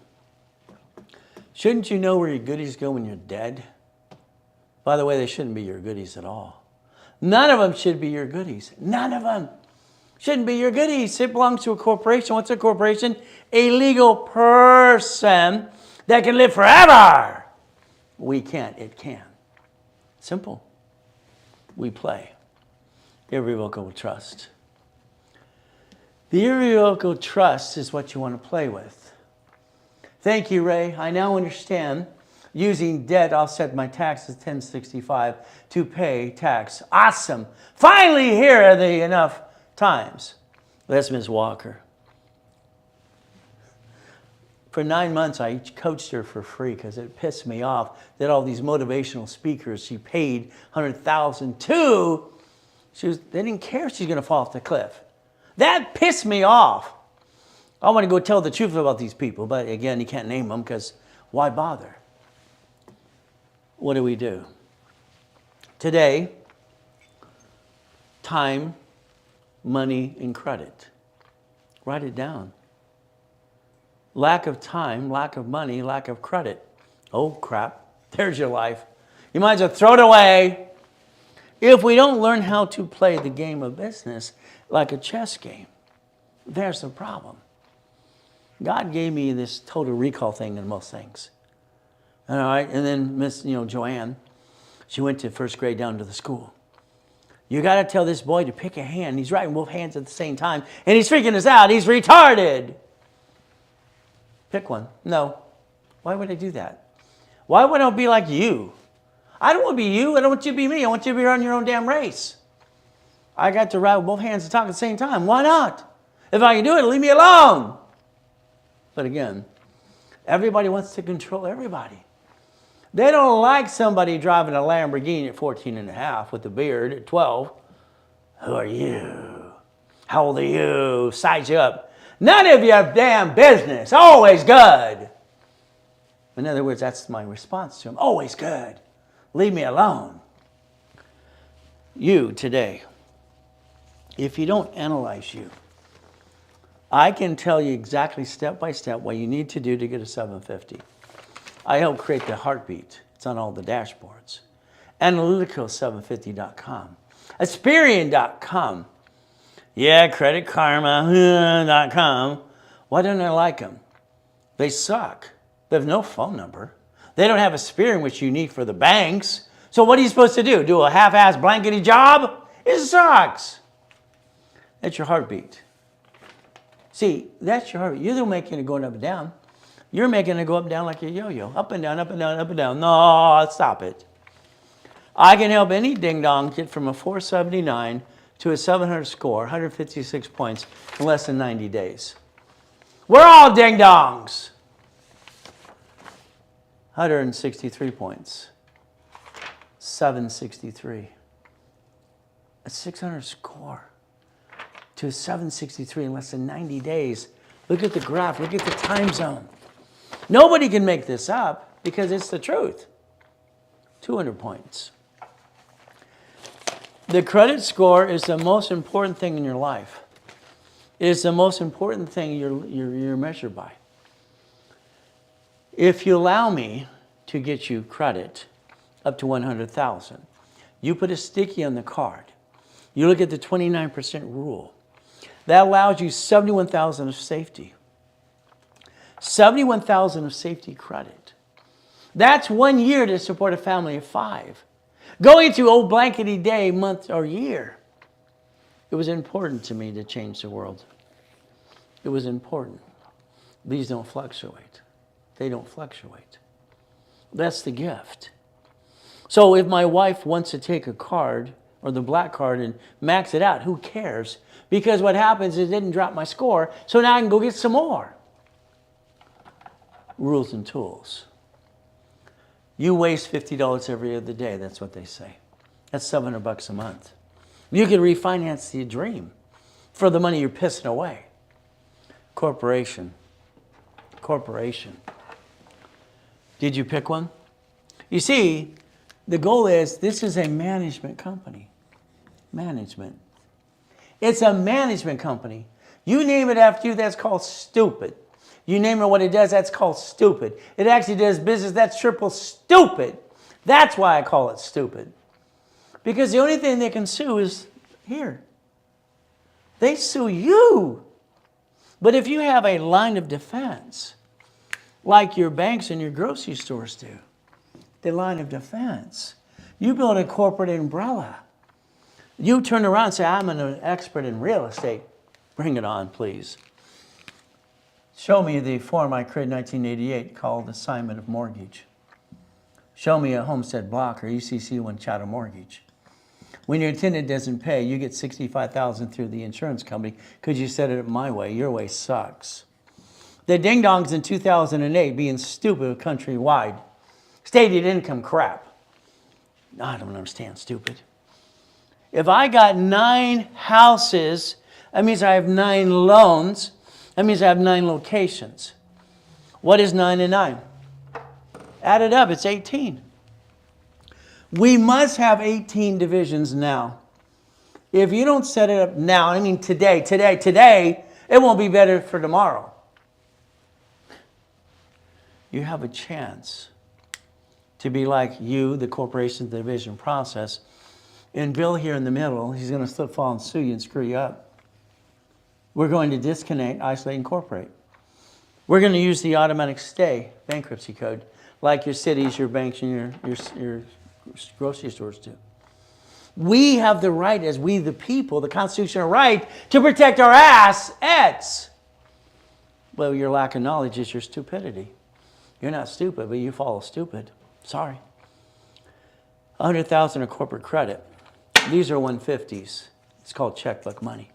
Speaker 1: Shouldn't you know where your goodies go when you're dead? By the way, they shouldn't be your goodies at all. None of them should be your goodies. None of them shouldn't be your goodies. It belongs to a corporation. What's a corporation? A legal person that can live forever. We can't. It can. Simple. We play. Irrevocable trust. The irrevocable trust is what you want to play with. Thank you, Ray. I now understand using debt offset my taxes 1065 to pay tax. Awesome. Finally, here are the enough times. That's Ms. Walker. For 9 months, I coached her for free because it pissed me off that all these motivational speakers she paid $100,000 to, they didn't care if she's going to fall off the cliff. That pissed me off. I want to go tell the truth about these people, but again, you can't name them because why bother? What do we do? Today, time, money, and credit. Write it down. Lack of time, lack of money, lack of credit. Oh, crap. There's your life. You might as well throw it away. If we don't learn how to play the game of business like a chess game, there's the problem. God gave me this total recall thing in most things. All right, and then Miss, Joanne, she went to first grade down to the school. You got to tell this boy to pick a hand. He's writing both hands at the same time, and he's freaking us out. He's retarded. Pick one. No. Why would I do that? Why would I be like you? I don't want to be you. I don't want you to be me. I want you to be running your own damn race. I got to write with both hands and talk at the same time. Why not? If I can do it, leave me alone. But again, everybody wants to control everybody. They don't like somebody driving a Lamborghini at 14 and a half with a beard at 12. Who are you? How old are you? Size you up. None of your damn business. Always good. In other words, that's my response to him. Always good. Leave me alone. You today, if you don't analyze you, I can tell you exactly step by step what you need to do to get a 750. I help create the heartbeat. It's on all the dashboards. Analytical750.com. Experian.com. Yeah, creditkarma.com. Why don't I like them? They suck. They have no phone number. They don't have a Experian, which you need for the banks. So what are you supposed to do? Do a half-ass blankety job? It sucks. That's your heartbeat. See, that's your heartbeat. You're the one making it going up and down. You're making it go up and down like a yo-yo. Up and down, up and down, up and down. No, stop it. I can help any ding-dong get from a 479 to a 700 score, 156 points, in less than 90 days. We're all ding-dongs. 163 points. 763. A 600 score to a 763 in less than 90 days. Look at the graph. Look at the time zone. Nobody can make this up because it's the truth. 200 points. The credit score is the most important thing in your life. It is the most important thing you're measured by. If you allow me to get you credit up to 100,000, you put a sticky on the card. You look at the 29% rule. That allows you 71,000 of safety. 71,000 of safety credit. That's 1 year to support a family of 5. Going to old blankety day, month, or year. It was important to me to change the world. It was important. These don't fluctuate. They don't fluctuate. That's the gift. So if my wife wants to take a card, or the black card, and max it out, who cares? Because what happens is it didn't drop my score, so now I can go get some more. Rules and tools. You waste $50 every other day, that's what they say. That's $700 a month. You can refinance your dream for the money you're pissing away. Corporation. Corporation. Did you pick one? You see, the goal is, this is a management company. Management. It's a management company. You name it after you, that's called stupid. You name it what it does, that's called stupid. It actually does business, that's triple stupid. That's why I call it stupid. Because the only thing they can sue is here. They sue you. But if you have a line of defense, like your banks and your grocery stores do, the line of defense, you build a corporate umbrella. You turn around and say, I'm an expert in real estate. Bring it on, please. Show me the form I created in 1988 called Assignment of Mortgage. Show me a homestead block or ECC1 chattel mortgage. When your tenant doesn't pay, you get $65,000 through the insurance company because you set it up my way. Your way sucks. The ding-dongs in 2008 being stupid countrywide. Stated income crap. I don't understand stupid. If I got 9 houses, that means I have 9 loans. That means I have 9 locations. What is 9 and 9? Add it up, it's 18. We must have 18 divisions now. If you don't set it up now, I mean today, it won't be better for tomorrow. You have a chance to be like you, the corporation division process, and Bill here in the middle, he's going to slip, fall, and sue you and screw you up. We're going to disconnect, isolate, incorporate. We're going to use the automatic stay bankruptcy code, like your cities, your banks, and your grocery stores do. We have the right, as we the people, the constitutional right, to protect our assets. Well, your lack of knowledge is your stupidity. You're not stupid, but you follow stupid. Sorry. 100,000 of corporate credit. These are 150s. It's called checkbook money.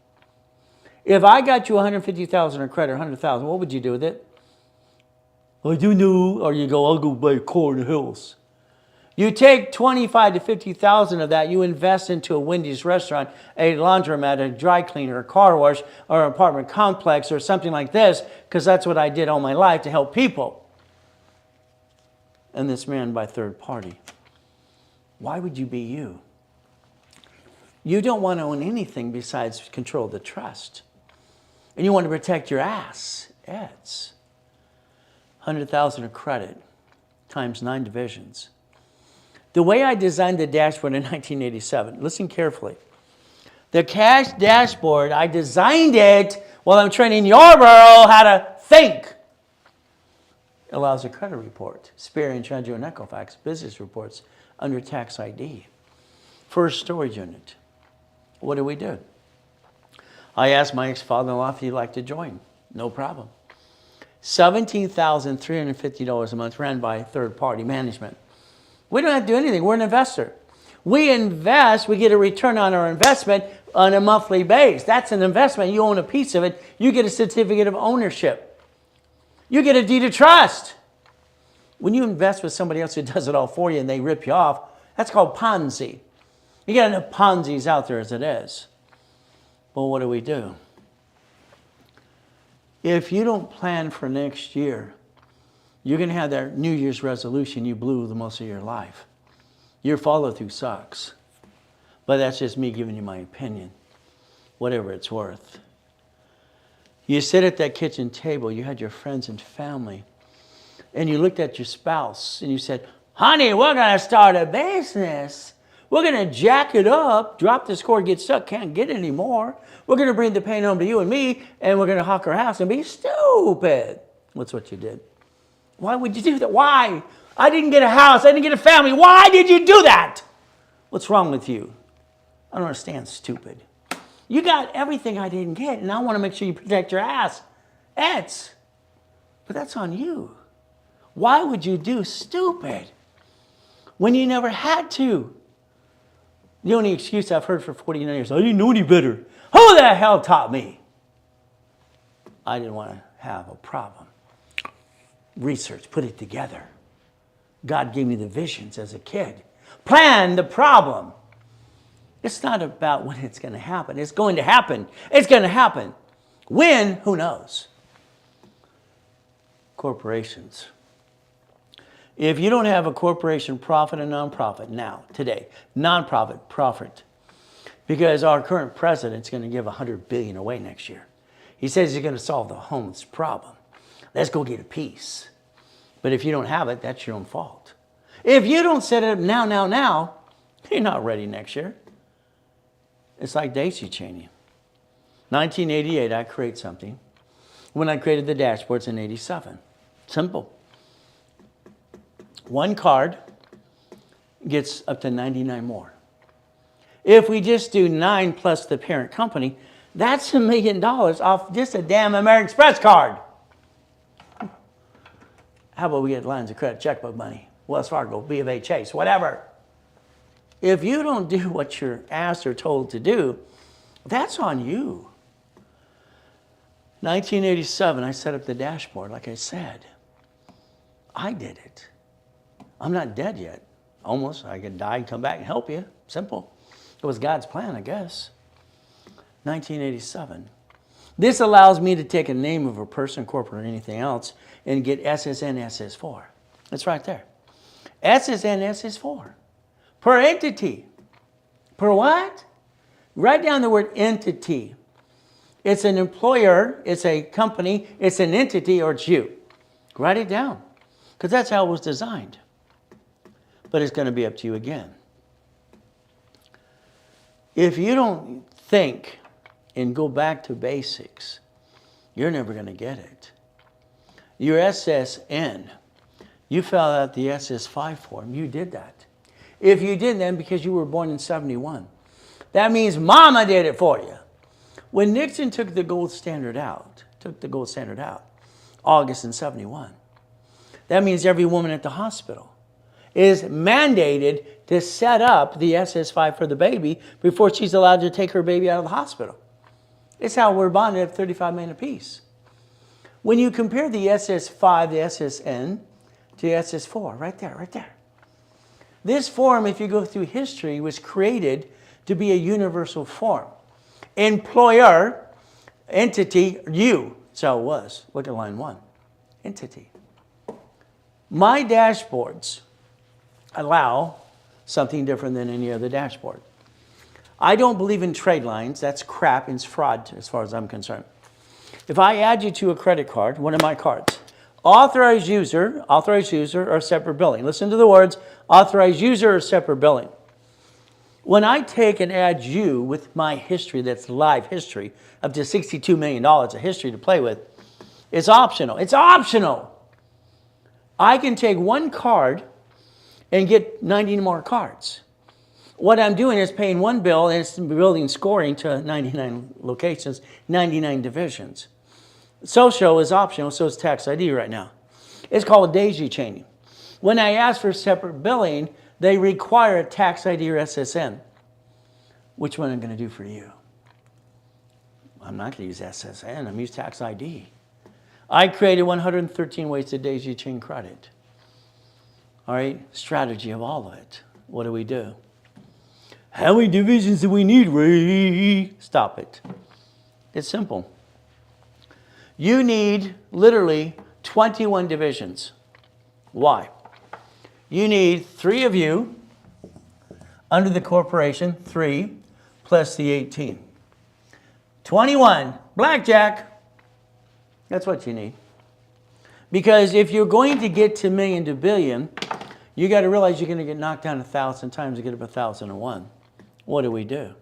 Speaker 1: If I got you 150,000 of credit, 100,000, what would you do with it? I do know, or you go, I'll go buy a car in the hills. You take 25 to 50,000 of that, you invest into a Wendy's restaurant, a laundromat, a dry cleaner, a car wash, or an apartment complex, or something like this, because that's what I did all my life to help people. And this man by third party. Why would you be you? You don't want to own anything besides control the trust. And you want to protect your assets. 100,000 of credit times 9 divisions. The way I designed the dashboard in 1987, listen carefully. The cash dashboard, I designed it while I'm training your girl how to think. It allows a credit report, Sperry and Treasury and Equifax, business reports under tax ID. First storage unit. What do? I asked my ex-father-in-law if he'd like to join. No problem. $17,350 a month ran by third-party management. We don't have to do anything. We're an investor. We invest, we get a return on our investment on a monthly base. That's an investment. You own a piece of it. You get a certificate of ownership. You get a deed of trust. When you invest with somebody else who does it all for you and they rip you off, that's called Ponzi. You got enough Ponzi's out there as it is. Well, what do? If you don't plan for next year, you're going to have that New Year's resolution you blew the most of your life. Your follow-through sucks. But that's just me giving you my opinion, whatever it's worth. You sit at that kitchen table, you had your friends and family, and you looked at your spouse and you said, honey, we're going to start a business. We're going to jack it up, drop the score, get stuck, can't get it anymore. We're going to bring the pain home to you and me, and we're going to hawk our house and be stupid. That's what you did. Why would you do that? Why? I didn't get a house. I didn't get a family. Why did you do that? What's wrong with you? I don't understand, stupid. You got everything I didn't get, and I want to make sure you protect your ass. But that's on you. Why would you do stupid when you never had to? The only excuse I've heard for 49 years, I didn't know any better. Who the hell taught me? I didn't want to have a problem. Research, put it together. God gave me the visions as a kid. Plan the problem. It's not about when it's going to happen. It's going to happen. It's going to happen. When? Who knows? Corporations. If you don't have a corporation profit and nonprofit now, today, nonprofit, profit, because our current president's going to give $100 billion away next year. He says he's going to solve the homeless problem. Let's go get a piece. But if you don't have it, that's your own fault. If you don't set it up now, you're not ready next year. It's like daisy chaining. 1988, I create something. When I created the dashboards in 87. Simple. One card gets up to 99 more. If we just do 9 plus the parent company, that's $1 million off just a damn American Express card. How about we get lines of credit, checkbook money, Wells Fargo, B of A, Chase, whatever. If you don't do what you're asked or told to do, that's on you. 1987, I set up the dashboard, like I said. I did it. I'm not dead yet. Almost. I could die and come back and help you. Simple. It was God's plan, I guess. 1987. This allows me to take a name of a person, corporate, or anything else and get SSN, SS4. It's right there. SSN, SS4. Per entity. Per what? Write down the word entity. It's an employer, it's a company, it's an entity, or it's you. Write it down. Because that's how it was designed. But it's going to be up to you again. If you don't think and go back to basics, you're never going to get it. your SSN, you fill out the SS5 form. You did that. If you didn't, then because you were born in 71. That means mama did it for you. When Nixon took the gold standard out, August in 71, that means every woman at the hospital is mandated to set up the SS5 for the baby before she's allowed to take her baby out of the hospital. It's how we're bonded at 35 million apiece. When you compare the SS5, the SSN, to the SS4, right there. This form, if you go through history, was created to be a universal form. Employer, entity, you. That's how it was. Look at line 1. Entity. My dashboards allow something different than any other dashboard. I don't believe in trade lines. That's crap. It's fraud as far as I'm concerned. If I add you to a credit card, one of my cards, authorized user, or separate billing. Listen to the words, authorized user or separate billing. When I take and add you with my history, that's live history, up to $62 million of history to play with, it's optional. It's optional. I can take one card and get 90 more cards. What I'm doing is paying one bill and it's building scoring to 99 locations, 99 divisions. Social is optional, so is tax ID right now. It's called daisy chaining. When I ask for separate billing, they require a tax ID or SSN. Which one am I going to do for you? I'm not going to use SSN. I'm going to use tax ID. I created 113 ways to daisy chain credit. All right, strategy of all of it. What do? How many divisions do we need, Ray? Stop it. It's simple. You need literally 21 divisions. Why? You need 3 of you under the corporation, 3 plus the 18. 21, blackjack. That's what you need. Because if you're going to get to million to billion, you got to realize you're going to get knocked down 1,000 times to get up 1,001. What do?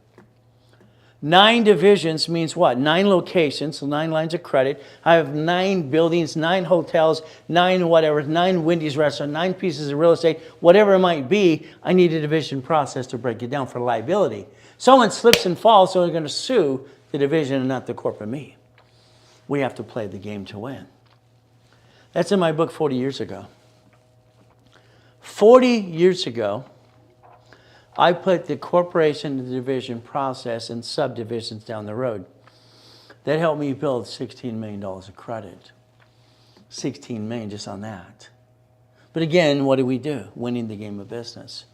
Speaker 1: 9 divisions means what? 9 locations, so 9 lines of credit. I have 9 buildings, 9 hotels, 9 whatever, 9 Wendy's restaurants, 9 pieces of real estate, whatever it might be. I need a division process to break it down for liability. Someone slips and falls, so they're going to sue the division and not the corporate me. We have to play the game to win. That's in my book 40 years ago. 40 years ago, I put the corporation and the division process and subdivisions down the road. That helped me build $16 million of credit. $16 million just on that. But again, what do? Winning the game of business.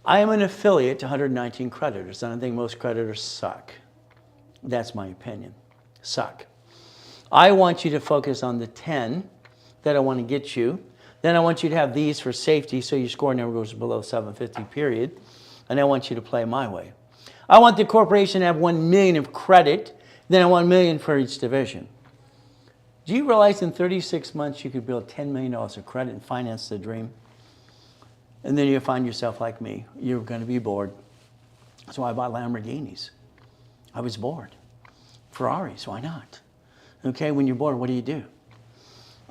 Speaker 1: I am an affiliate to 119 creditors, and I think most creditors suck. That's my opinion. Suck. I want you to focus on the 10 that I want to get you. Then I want you to have these for safety so your score never goes below 750, period. And I want you to play my way. I want the corporation to have 1 million of credit. Then I want 1 million for each division. Do you realize in 36 months you could build $10 million of credit and finance the dream? And then you find yourself like me. You're going to be bored. So I bought Lamborghinis. I was bored. Ferraris, why not? Okay, when you're bored, what do?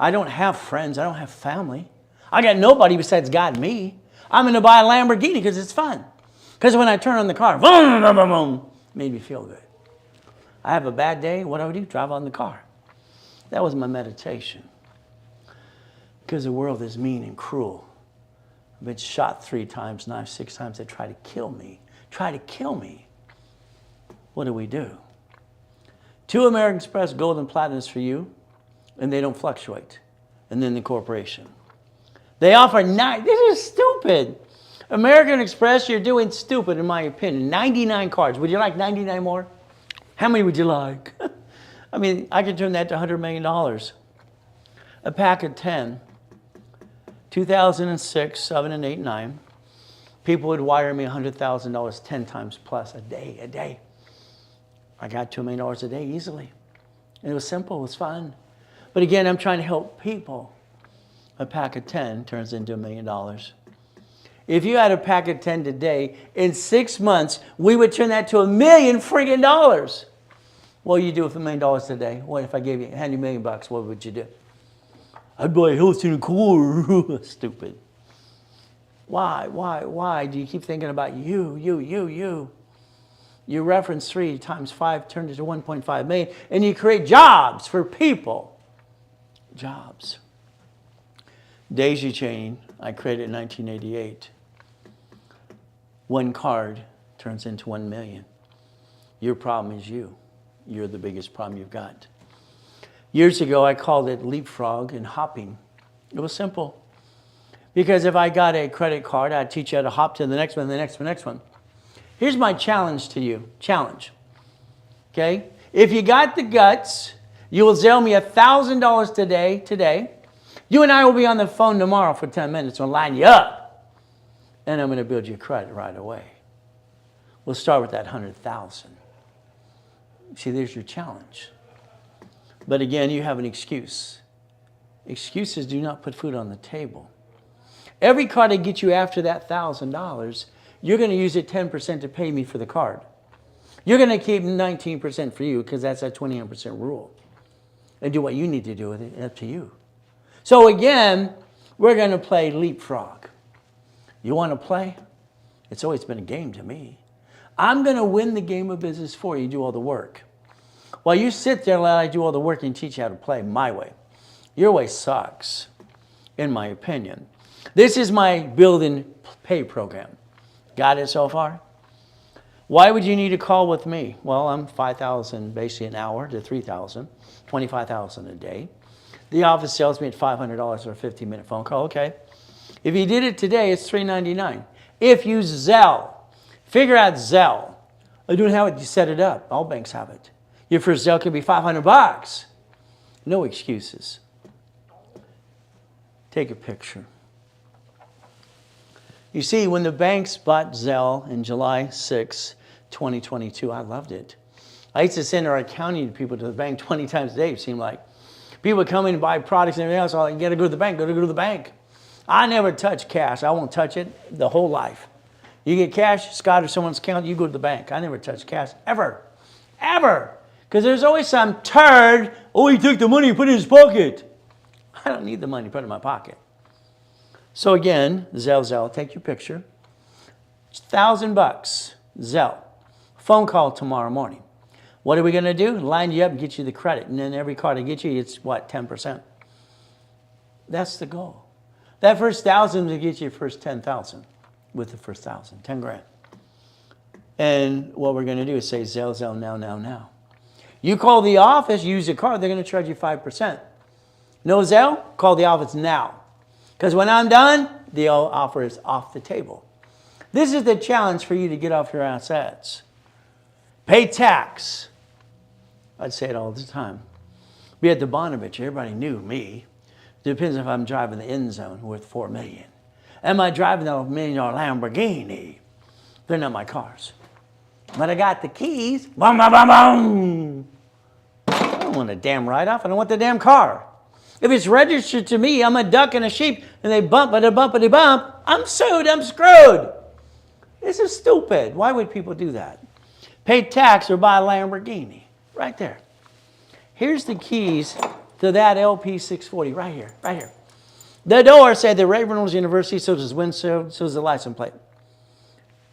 Speaker 1: I don't have friends. I don't have family. I got nobody besides God and me. I'm going to buy a Lamborghini because it's fun. Because when I turn on the car, boom, boom, boom, boom, made me feel good. I have a bad day. What do? Drive on the car. That was my meditation. Because the world is mean and cruel. I've been shot 3 times, knifed 6 times. They try to kill me. Try to kill me. What do? 2 American Express Gold and Platinums for you. And they don't fluctuate. And then the corporation. They offer 9. This is stupid. American Express, you're doing stupid in my opinion. 99 cards. Would you like 99 more? How many would you like? I mean, I could turn that to $100 million. A pack of 10. 2006, 7 and 8, 9. People would wire me $100,000 10 times plus a day. I got $2 million a day easily. And it was simple, it was fun. But again, I'm trying to help people. A pack of 10 turns into $1 million. If you had a pack of 10 today, in 6 months, we would turn that to $1 million friggin' dollars. What would you do with $1 million today? What if I gave you, hand you $1 million bucks? What would you do? I'd buy a house in a car. Stupid. Why do you keep thinking about you? You reference 3 times 5, turned it to 1.5 million, and you create jobs for people. Jobs. Daisy chain, I created in 1988. 1 card turns into 1 million. Your problem is you. You're the biggest problem you've got. Years ago, I called it leapfrog and hopping. It was simple. Because if I got a credit card, I'd teach you how to hop to the next one, the next one, the next one. Here's my challenge to you. Challenge. Okay? If you got the guts, you will Zelle me $1,000 today. You and I will be on the phone tomorrow for 10 minutes. We'll line you up. And I'm going to build your credit right away. We'll start with that 100,000. See, there's your challenge. But again, you have an excuse. Excuses do not put food on the table. Every card I get you after that $1,000, you're going to use it 10% to pay me for the card. You're going to keep 19% for you because that's that 29% rule. And do what you need to do with it, up to you. So again, we're going to play leapfrog. You want to play? It's always been a game to me. I'm going to win the game of business for you, do all the work. While you sit there and let I do all the work and teach you how to play my way. Your way sucks, in my opinion. This is my build and pay program. Got it so far? Why would you need a call with me? Well, I'm $5,000 basically an hour to $3,000, $25,000 a day. The office sells me at $500 for a 15-minute phone call. Okay. If you did it today, it's $399. If you Zelle, figure out Zelle. I don't have it. You set it up. All banks have it. Your first Zelle could be $500. No excuses. Take a picture. You see, when the banks bought Zelle in July 6, 2022, I loved it. I used to send our accounting people to the bank 20 times a day, it seemed like. People would come in and buy products and everything else. Oh, you got to go to the bank, go to the bank. I never touch cash. I won't touch it the whole life. You get cash, Scott or someone's account, you go to the bank. I never touch cash, ever. Ever. Because there's always some turd, oh, he took the money and put it in his pocket. I don't need the money put in my pocket. So again, Zelle, take your picture. It's $1,000, Zelle. Phone call tomorrow morning. What are we going to do? Line you up and get you the credit. And then every card I get you, it's what, 10%? That's the goal. That first 1,000 will get you your first 10,000 with the first 1,000, 10 grand. And what we're going to do is say Zelle, now. You call the office, use your card, they're going to charge you 5%. No Zelle? Call the office now. Because when I'm done, the offer is off the table. This is the challenge for you to get off your assets. Pay tax. I'd say it all the time. Be at the Bonovich, everybody knew me. Depends if I'm driving the end zone worth $4 million. Am I driving a $1 million Lamborghini? They're not my cars. But I got the keys. Boom, boom, boom, boom. I don't want a damn write-off. I don't want the damn car. If it's registered to me, I'm a duck and a sheep, and they bumpity bump, I'm sued, I'm screwed. This is stupid. Why would people do that? Pay tax or buy a Lamborghini. Right there. Here's the keys to that LP 640 right here. The door said the Ray Reynolds University, so does windshield, so does the license plate.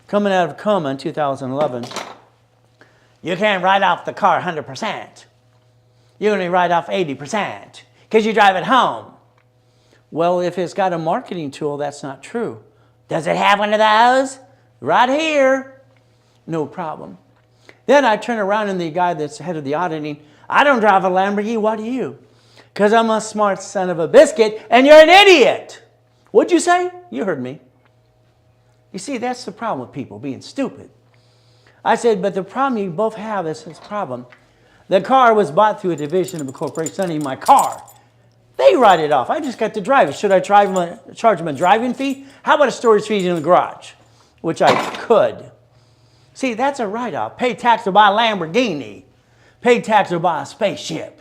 Speaker 1: Coming out of coma in 2011, you can't write off the car 100%. You only write off 80% because you drive it home. Well, if it's got a marketing tool, that's not true. Does it have one of those? Right here. No problem. Then I turn around and the guy that's head of the auditing, I don't drive a Lamborghini, what do you? Because I'm a smart son of a biscuit and you're an idiot. What'd you say? You heard me. You see, that's the problem with people being stupid. I said, but the problem you both have is this problem. The car was bought through a division of a corporation. It's not even my car. They write it off. I just got to drive it. Should I charge them a driving fee? How about a storage fee in the garage? Which I could. See, that's a write-off. Pay tax to buy a Lamborghini. Pay tax to buy a spaceship.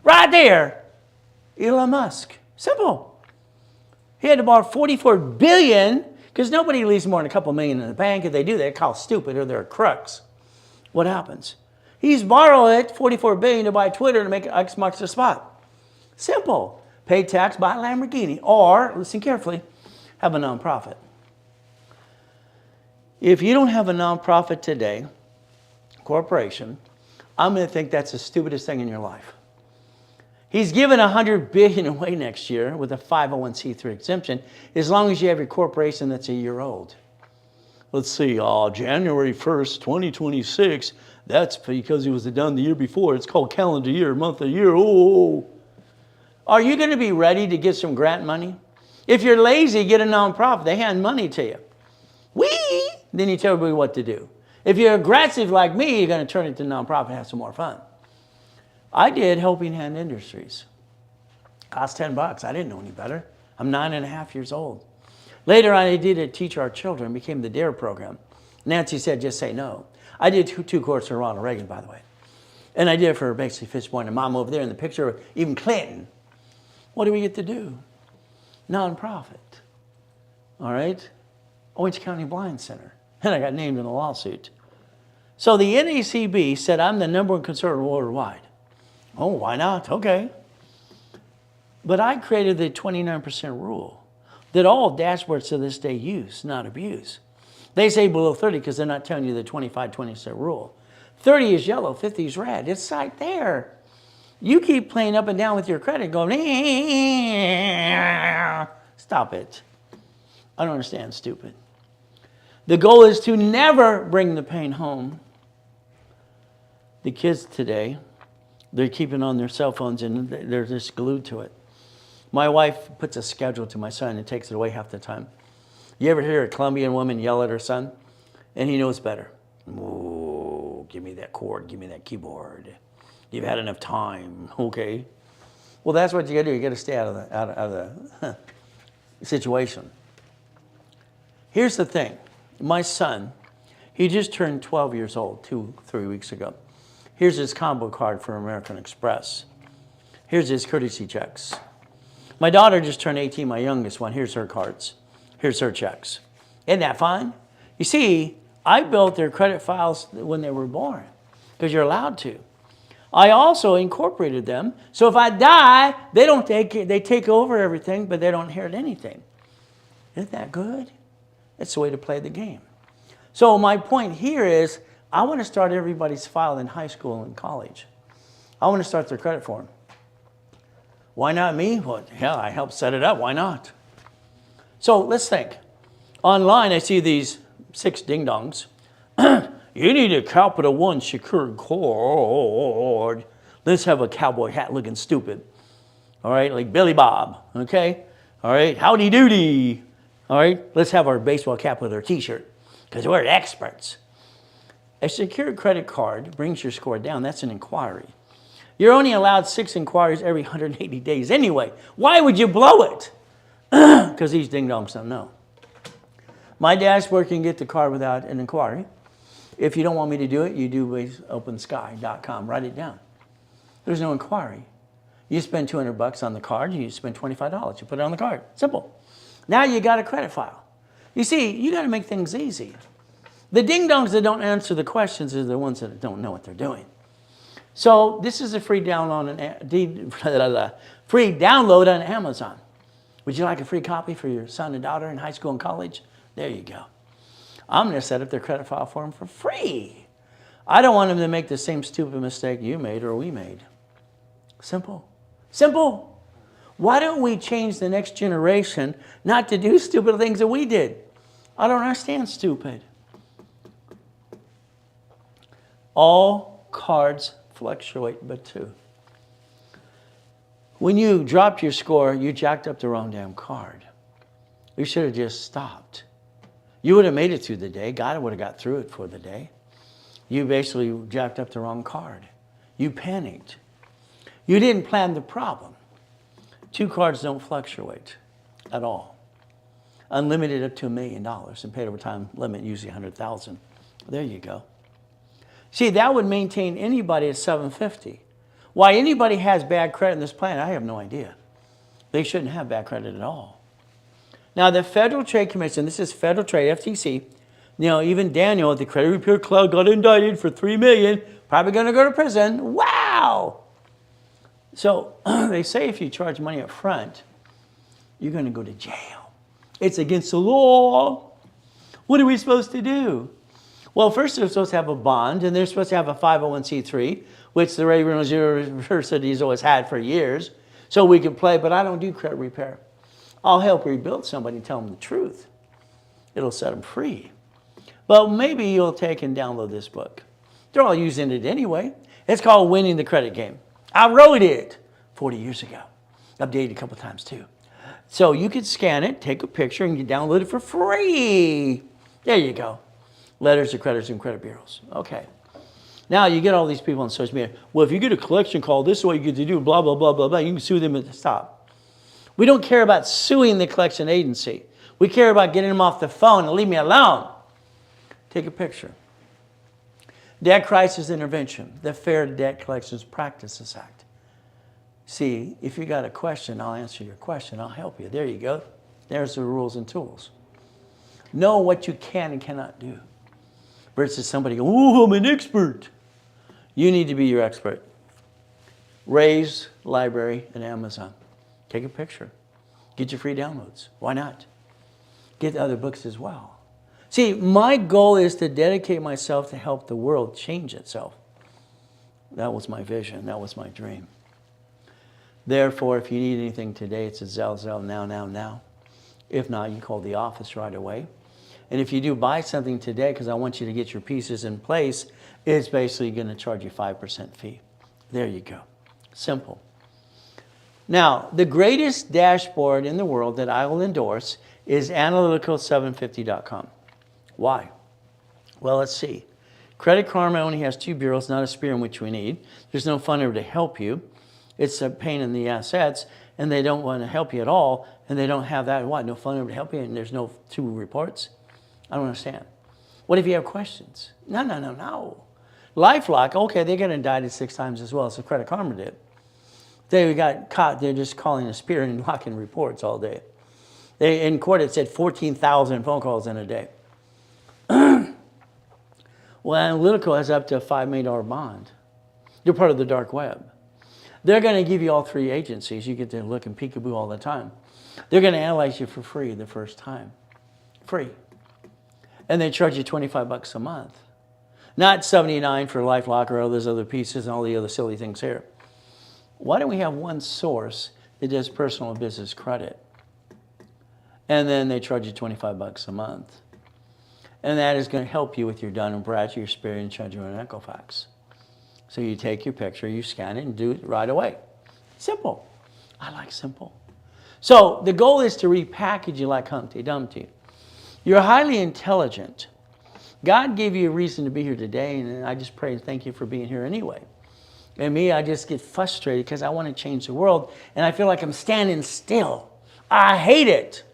Speaker 1: Right there. Elon Musk. Simple. He had to borrow $44 billion because nobody leaves more than a couple million in the bank. If they do, they're called stupid or they're crooks. What happens? He's borrowed it, $44 billion, to buy Twitter to make X marks the spot. Simple. Pay tax, buy a Lamborghini, or, listen carefully, have a nonprofit. If you don't have a nonprofit today, corporation, I'm going to think that's the stupidest thing in your life. He's given $100 billion away next year with a 501c3 exemption, as long as you have your corporation that's a year old. Let's see, January 1st, 2026, that's because it was done the year before. It's called calendar year, month of year. Oh, are you going to be ready to get some grant money? If you're lazy, get a nonprofit. They hand money to you. Then you tell everybody what to do. If you're aggressive like me, you're going to turn it to nonprofit and have some more fun. I did Helping Hand Industries. Cost $10. I didn't know any better. I'm 9.5 years old. Later on, I did it Teach Our Children, became the DARE program. Nancy said, just say no. I did two courses for Ronald Reagan, by the way. And I did it for Betsy Fishborn and Mom over there in the picture of even Clinton. What do we get to do? Nonprofit. All right? Orange County Blind Center. And I got named in a lawsuit. So the NACB said I'm the #1 conservative worldwide. Oh, why not? Okay. But I created the 29% rule that all dashboards to this day use, not abuse. They say below 30 because they're not telling you the 25-20% rule. 30 is yellow, 50 is red. It's right there. You keep playing up and down with your credit going, stop it. I don't understand, stupid. The goal is to never bring the pain home. The kids today, they're keeping on their cell phones and they're just glued to it. My wife puts a schedule to my son and takes it away half the time. You ever hear a Colombian woman yell at her son? And he knows better. Oh, give me that cord, give me that keyboard. You've had enough time, okay? Well, that's what you gotta do. You gotta stay out of the situation. Here's the thing. My son, he just turned 12 years old 2-3 weeks ago. Here's his combo card for American Express. Here's his courtesy checks. My daughter just turned 18, my youngest one. Here's her cards. Here's her checks. Isn't that fun? You see, I built their credit files when they were born because you're allowed to. I also incorporated them. So if I die, they take over everything, but they don't inherit anything. Isn't that good? That's the way to play the game. So my point here is I want to start everybody's file in high school and college. I want to start their credit for them. Why not me? Well, yeah, I helped set it up. Why not? So let's think. Online, I see these 6 ding-dongs. You need a Capital One secured card. Let's have a cowboy hat looking stupid. All right, like Billy Bob, okay? All right, howdy doody. All right, let's have our baseball cap with our t-shirt because we're experts. A secured credit card brings your score down. That's an inquiry. You're only allowed 6 inquiries every 180 days anyway. Why would you blow it? Because these ding-dongs don't know. My dashboard can get the card without an inquiry. If you don't want me to do it, you do with opensky.com. Write it down. There's no inquiry. You spend $200 on the card, you spend $25. You put it on the card. Simple. Now you got a credit file. You see, you got to make things easy. The ding-dongs that don't answer the questions are the ones that don't know what they're doing. So this is a free download on Amazon. Would you like a free copy for your son and daughter in high school and college? There you go. I'm going to set up their credit file for them for free. I don't want them to make the same stupid mistake you made or we made. Simple. Simple. Why don't we change the next generation not to do stupid things that we did? I don't understand stupid. All cards fluctuate but 2. When you dropped your score, you jacked up the wrong damn card. You should have just stopped. You would have made it through the day. God would have got through it for the day. You basically jacked up the wrong card. You panicked. You didn't plan the problem. 2 cards don't fluctuate at all. Unlimited up to $1 million and paid over time limit, usually $100,000. There you go. See, that would maintain anybody at 750. Why anybody has bad credit in this planet, I have no idea. They shouldn't have bad credit at all. Now, the Federal Trade Commission, this is Federal Trade, FTC, you know, even Daniel at the Credit Repair Cloud got indicted for $3 million Probably going to go to prison. Wow. So they say if you charge money up front, you're going to go to jail. It's against the law. What are we supposed to do? Well, first they're supposed to have a bond, and they're supposed to have a 501c3, which the Raven University's always had for years, so we can play, but I don't do credit repair. I'll help rebuild somebody and tell them the truth. It'll set them free. But maybe you'll take and download this book. They're all using it anyway. It's called Winning the Credit Game. I wrote it 40 years ago. Updated a couple times too. So you can scan it, take a picture, and you download it for free. There you go. Letters to creditors and credit bureaus. Okay. Now you get all these people on social media. Well, if you get a collection call, this is what you get to do, blah, blah, blah, blah, blah. You can sue them at the stop. We don't care about suing the collection agency. We care about getting them off the phone and leave me alone. Take a picture. Debt Crisis Intervention, the Fair Debt Collections Practices Act. See, if you got a question, I'll answer your question. I'll help you. There you go. There's the rules and tools. Know what you can and cannot do. Versus somebody going, oh, I'm an expert. You need to be your expert. Raise, Library, and Amazon. Take a picture. Get your free downloads. Why not? Get other books as well. See, my goal is to dedicate myself to help the world change itself. That was my vision. That was my dream. Therefore, if you need anything today, it's a Zell, now. If not, you call the office right away. And if you do buy something today, because I want you to get your pieces in place, it's basically going to charge you 5% fee. There you go. Simple. Now, the greatest dashboard in the world that I will endorse is analytical750.com. Why? Well, let's see. Credit Karma only has 2 bureaus, not a spear, which we need. There's no funder to help you. It's a pain in the assets, and they don't want to help you at all, and they don't have that. What? No funder to help you, and there's no 2 reports? I don't understand. What if you have questions? No. LifeLock, okay, they got indicted 6 times as well as Credit Karma did. They got caught, they're just calling a spear and locking reports all day. In court it said 14,000 phone calls in a day. Well, Analytical has up to a $5 million bond. You're part of the dark web. They're going to give you all 3 agencies. You get to look and peekaboo all the time. They're going to analyze you for free the first time. Free. And they charge you $25 a month. Not $79 for LifeLock or all those other pieces and all the other silly things here. Why don't we have one source that does personal and business credit? And then they charge you $25 a month. And that is going to help you with your Dun & Bradstreet, your Spirit, and charge you an Equifax. So you take your picture, you scan it, and do it right away. Simple. I like simple. So the goal is to repackage you like Humpty Dumpty. You're highly intelligent. God gave you a reason to be here today, and I just pray and thank you for being here anyway. And me, I just get frustrated because I want to change the world, and I feel like I'm standing still. I hate it.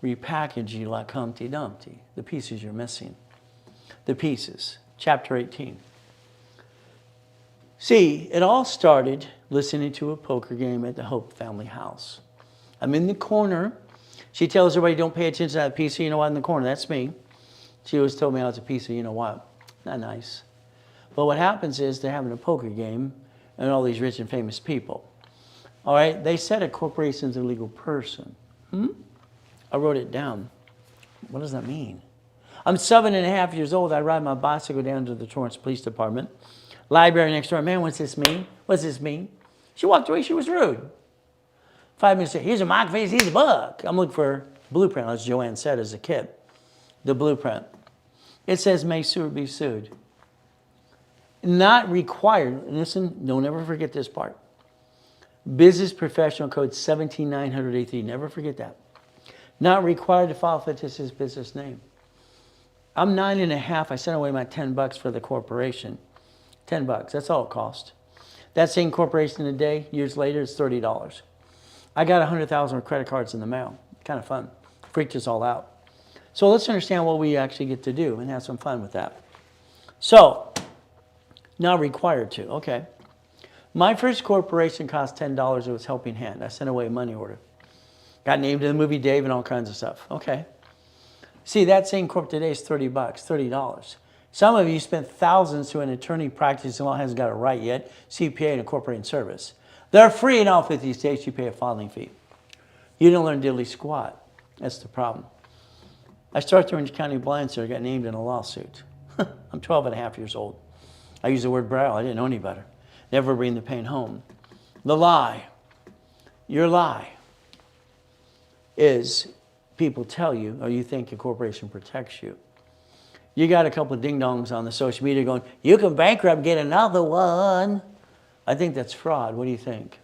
Speaker 1: Repackage you like Humpty Dumpty. The pieces you're missing. The pieces. Chapter 18. See, it all started listening to a poker game at the Hope family house. I'm in the corner. She tells everybody, don't pay attention to that piece of you know what in the corner. That's me. She always told me I was a piece of you know what. Not nice. But what happens is they're having a poker game and all these rich and famous people. All right, they said a corporation's a legal person. I wrote it down. What does that mean? I'm 7.5 years old. I ride my bicycle down to the Torrance Police Department. Library next door. Man, what's this mean? What's this mean? She walked away. She was rude. 5 minutes later, here's a mock face. Here's a book. I'm looking for blueprint, as Joanne said as a kid. The blueprint. It says, may sue or be sued. Not required. Listen, don't ever forget this part. Business Professional Code 17983. Never forget that. Not required to file fictitious business name. I'm 9.5. I sent away my $10 for the corporation. $10. That's all it cost. That same corporation today, years later, it's $30. I got 100,000 credit cards in the mail. Kind of fun. Freaked us all out. So let's understand what we actually get to do and have some fun with that. So, not required to. Okay. My first corporation cost $10. It was Helping Hand. I sent away a money order. Got named in the movie Dave and all kinds of stuff. Okay. See, that same corp today is $30. $30. Some of you spent thousands to an attorney practicing law hasn't got it right yet, CPA and a corporate service. They're free in all 50 states. You pay a filing fee. You didn't learn diddly squat. That's the problem. I started Orange County blind, so I got named in a lawsuit. I'm 12 and a half years old. I use the word braille. I didn't know any better. Never bring the pain home. The lie, your lie, is people tell you, or you think a corporation protects you. You got a couple of ding-dongs on the social media going, you can bankrupt, get another one. I think that's fraud. What do you think?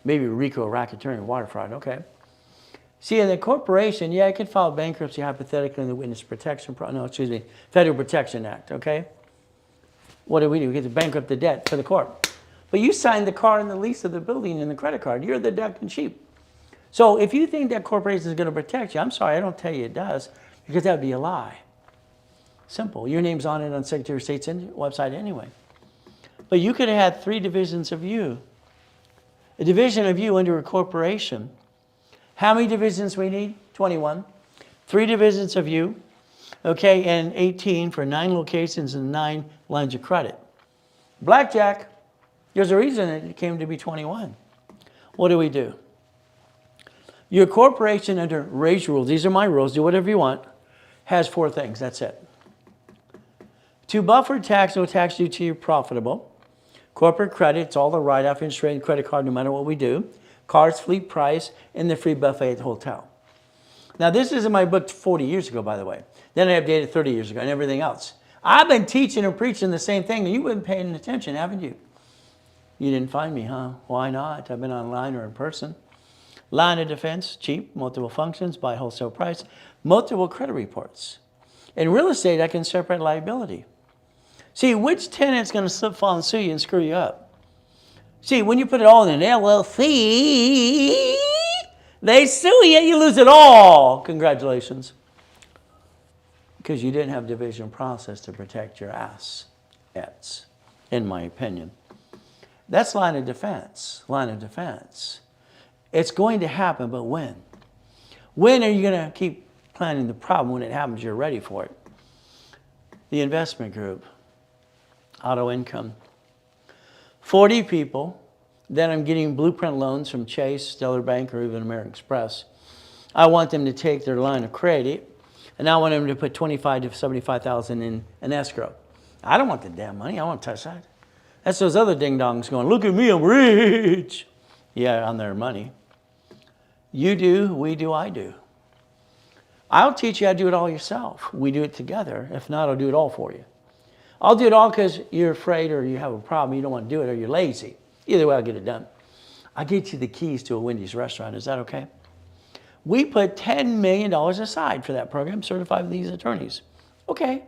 Speaker 1: Maybe RICO, racketeering, water fraud. Okay. See, in the corporation, yeah, it could file bankruptcy hypothetically in the Witness Protection, Federal Protection Act, okay? What do? We get to bankrupt the debt for the corp. But you signed the car and the lease of the building and the credit card. You're the duck and sheep. So if you think that corporation is going to protect you, I'm sorry, I don't tell you it does, because that would be a lie. Simple. Your name's on it on Secretary of State's website anyway. But you could have had 3 divisions of you. A division of you under a corporation. How many divisions we need? 21. 3 divisions of you, okay, and 18 for 9 locations and 9 lines of credit. Blackjack, there's a reason it came to be 21. What do? Your corporation under Ray's rules, these are my rules, do whatever you want, has 4 things, that's it. To buffer tax, no tax due to you profitable. Corporate credit, it's all the write-off, interest rate, and credit card, no matter what we do. Cars, fleet price, and the free buffet at the hotel. Now, this is in my book 40 years ago, by the way. Then I updated 30 years ago and everything else. I've been teaching and preaching the same thing, and you've been paying attention, haven't you? You didn't find me, huh? Why not? I've been online or in person. Line of defense, cheap, multiple functions, buy wholesale price, multiple credit reports. In real estate, I can separate liability. See, which tenant's going to slip, fall, and sue you and screw you up? See, when you put it all in an LLC, they sue you, you lose it all. Congratulations. Because you didn't have division process to protect your assets, in my opinion. That's line of defense, line of defense. It's going to happen, but when? When are you going to keep planning the problem? When it happens, you're ready for it. The investment group, auto income. 40 people, then I'm getting blueprint loans from Chase, Stellar Bank, or even American Express. I want them to take their line of credit, and I want them to put $25,000 to $75,000 in an escrow. I don't want the damn money. I want to touch that. That's those other ding-dongs going, look at me, I'm rich. Yeah, on their money. You do, we do, I do. I'll teach you how to do it all yourself. We do it together. If not, I'll do it all for you. I'll do it all because you're afraid or you have a problem, you don't want to do it, or you're lazy. Either way, I'll get it done. I'll get you the keys to a Wendy's restaurant. Is that okay? We put $10 million aside for that program, certified with these attorneys. Okay.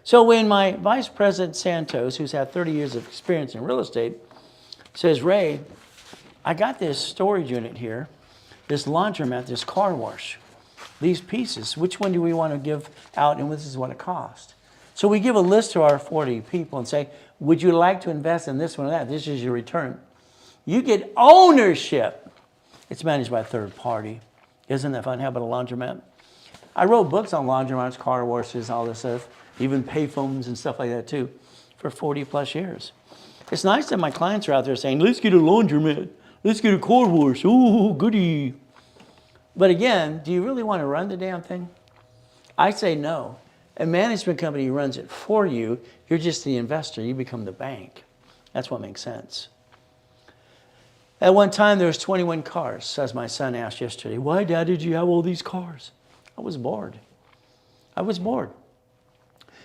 Speaker 1: So when my Vice President Santos, who's had 30 years of experience in real estate, says, Ray, I got this storage unit here, this laundromat, this car wash, these pieces, which one do we want to give out, and this is what it costs? So we give a list to our 40 people and say, would you like to invest in this one or that? This is your return. You get ownership. It's managed by a third party. Isn't that fun? How about a laundromat? I wrote books on laundromats, car washes, all this stuff, even payphones and stuff like that too, for 40 plus years. It's nice that my clients are out there saying, let's get a laundromat. Let's get a car wash. Ooh, goody. But again, do you really want to run the damn thing? I say no. A management company runs it for you. You're just the investor. You become the bank. That's what makes sense. At one time, there was 21 cars. As my son asked yesterday, why, Dad, did you have all these cars? I was bored. I was bored.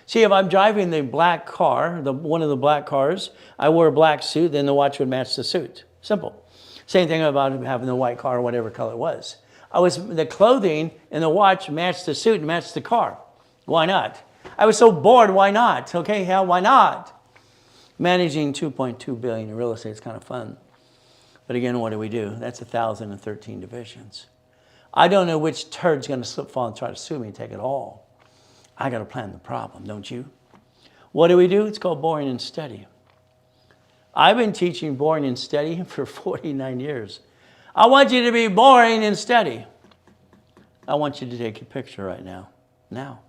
Speaker 1: See, if I'm driving the black car, one of the black cars, I wore a black suit, then the watch would match the suit. Simple. Same thing about having the white car or whatever color it was. The clothing and the watch matched the suit and matched the car. Why not? I was so bored, why not? Okay, hell, why not? Managing $2.2 billion in real estate is kind of fun. But again, what do? That's 1,013 divisions. I don't know which turd's going to slip, fall, and try to sue me and take it all. I got to plan the problem, don't you? What do? It's called boring and steady. I've been teaching boring and steady for 49 years. I want you to be boring and steady. I want you to take a picture right now. Now.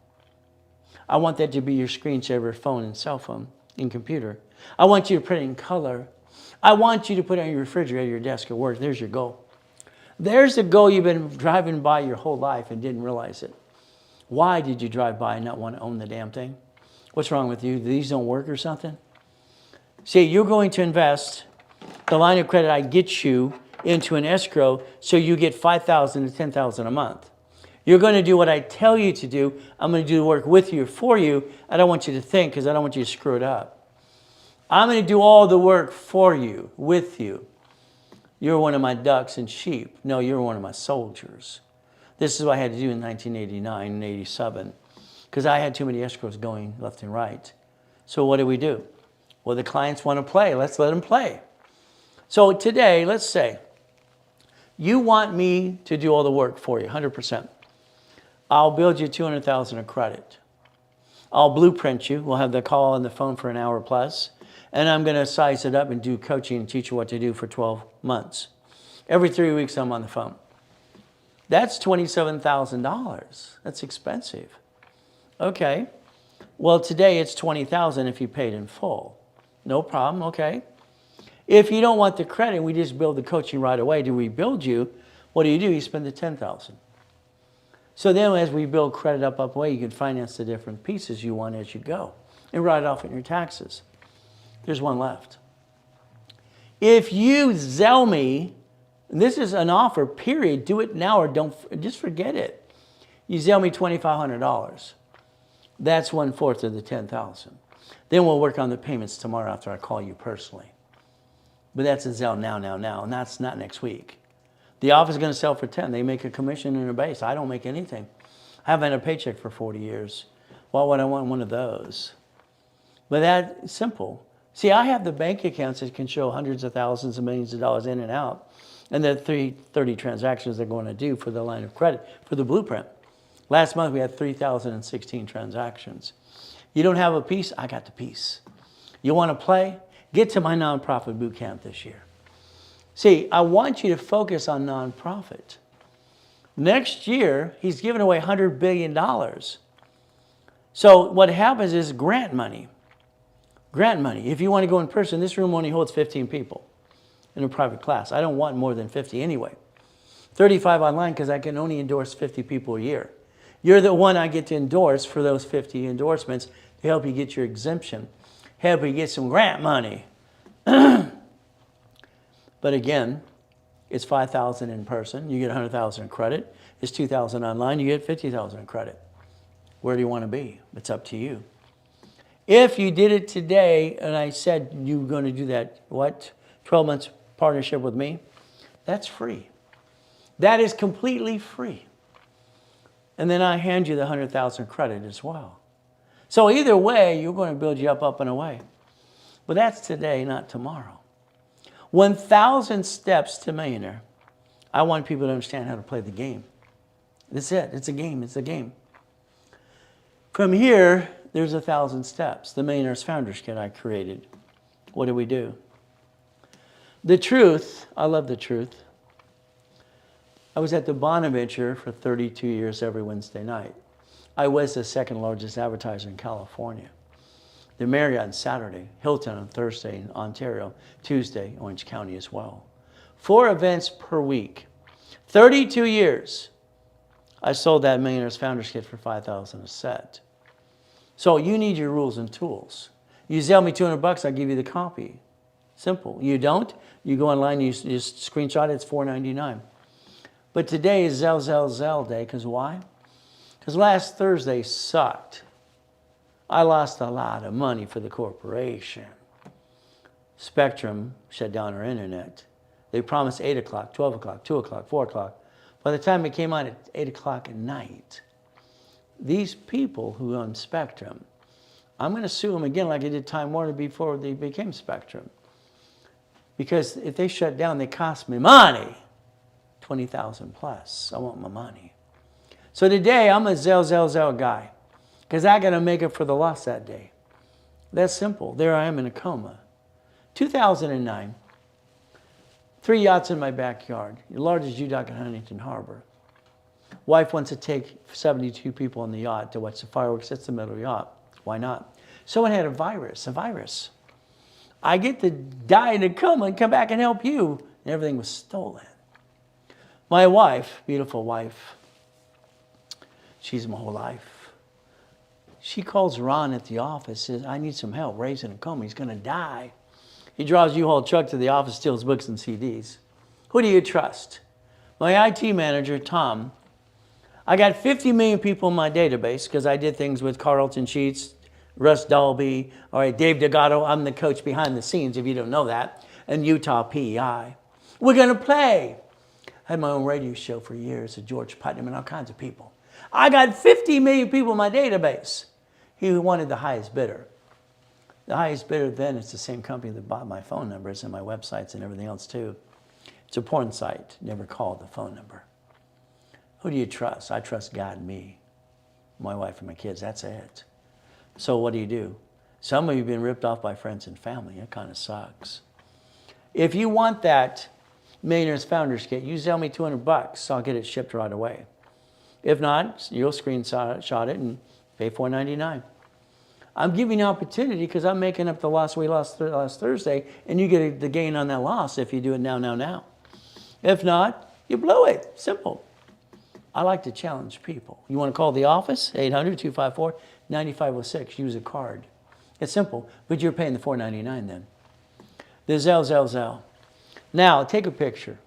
Speaker 1: I want that to be your screensaver phone and cell phone and computer. I want you to print it in color. I want you to put it on your refrigerator, your desk at work. There's your goal. There's the goal you've been driving by your whole life and didn't realize it. Why did you drive by and not want to own the damn thing? What's wrong with you? These don't work or something? See, you're going to invest the line of credit I get you into an escrow so you get $5,000 to $10,000 a month. You're going to do what I tell you to do. I'm going to do the work with you, for you. I don't want you to think because I don't want you to screw it up. I'm going to do all the work for you, with you. You're one of my ducks and sheep. No, you're one of my soldiers. This is what I had to do in 1989 and 87 because I had too many escrows going left and right. So what do? Well, the clients want to play. Let's let them play. So today, let's say you want me to do all the work for you, 100%. I'll build you $200,000 of credit. I'll blueprint you. We'll have the call on the phone for an hour plus. And I'm going to size it up and do coaching and teach you what to do for 12 months. Every 3 weeks, I'm on the phone. That's $27,000. That's expensive. Okay. Well, today it's $20,000 if you paid in full. No problem. Okay. If you don't want the credit, we just build the coaching right away to rebuild you. What do? You spend the $10,000. So then as we build credit up away, you can finance the different pieces you want as you go and write it off in your taxes. There's one left. If you Zelle me, and this is an offer, period, do it now or don't, just forget it. You Zelle me $2,500. That's 1/4 of the $10,000. Then we'll work on the payments tomorrow after I call you personally. But that's a Zelle now, and that's not next week. The office is going to sell for 10. They make a commission in a base. I don't make anything. I haven't had a paycheck for 40 years. Why would I want one of those? But that's simple. See, I have the bank accounts that can show hundreds of thousands of millions of dollars in and out. And the 30 transactions they're going to do for the line of credit, for the blueprint. Last month we had 3,016 transactions. You don't have a piece? I got the piece. You want to play? Get to my nonprofit boot camp this year. See, I want you to focus on nonprofit. Next year, he's giving away $100 billion. So what happens is grant money. Grant money. If you want to go in person, this room only holds 15 people in a private class. I don't want more than 50 anyway. 35 online because I can only endorse 50 people a year. You're the one I get to endorse for those 50 endorsements to help you get your exemption, help you get some grant money. But again, it's $5,000 in person. You get $100,000 in credit. It's $2,000 online. You get $50,000 in credit. Where do you want to be? It's up to you. If you did it today, and I said you were going to do that, 12 months partnership with me, that's free. That is completely free. And then I hand you the $100,000 credit as well. So either way, you're going to build you up and away. But that's today, not tomorrow. 1,000 steps to millionaire. I want people to understand how to play the game. That's it. It's a game. It's a game. From here, there's 1,000 steps. The Millionaire's Founders Kit I created. What do? The truth. I love the truth. I was at the Bonaventure for 32 years every Wednesday night. I was the second largest advertiser in California. The Marriott on Saturday, Hilton on Thursday in Ontario, Tuesday, Orange County as well. 4 events per week. 32 years. I sold that Millionaire's Founders Kit for $5,000 a set. So you need your rules and tools. You Zelle me $200, I'll give you the copy. Simple. You don't, you go online, you just screenshot it, it's $4.99. But today is Zelle day, because why? Because last Thursday sucked. I lost a lot of money for the corporation. Spectrum shut down our internet. They promised 8 o'clock, 12 o'clock, 2 o'clock, 4 o'clock. By the time it came on at 8 o'clock at night, these people who own Spectrum, I'm going to sue them again like I did Time Warner before they became Spectrum. Because if they shut down, they cost me money. $20,000 plus. I want my money. So today, I'm a Zelle guy. Because I got to make up for the loss that day. That's simple. There I am in a coma. 2009. 3 yachts in my backyard. The largest U-Dock in Huntington Harbor. Wife wants to take 72 people on the yacht to watch the fireworks. It's the middle of the yacht. Why not? Someone had a virus. I get to die in a coma and come back and help you. And everything was stolen. My wife, beautiful wife, she's my whole life. She calls Ron at the office, says, I need some help raising a coma. He's going to die. He drives U-Haul truck to the office, steals books and CDs. Who do you trust? My IT manager, Tom. I got 50 million people in my database because I did things with Carlton Sheets, Russ Dalby, all right, Dave D'Agato. I'm the coach behind the scenes, if you don't know that, and Utah PEI. We're going to play. I had my own radio show for years with George Putnam and all kinds of people. I got 50 million people in my database. He wanted the highest bidder. The highest bidder then is the same company that bought my phone numbers and my websites and everything else too. It's a porn site. Never called the phone number. Who do you trust? I trust God and me, my wife and my kids. That's it. So what do? Some of you have been ripped off by friends and family. It kind of sucks. If you want that Millionaires Founders Kit, you sell me $200, so I'll get it shipped right away. If not, you'll screenshot it and pay $4.99. I'm giving you opportunity because I'm making up the loss we lost last Thursday, and you get the gain on that loss if you do it now. If not, you blew it. Simple. I like to challenge people. You want to call the office? 800-254-9506. Use a card. It's simple, but you're paying the $4.99 then. The Zelle. Now, take a picture.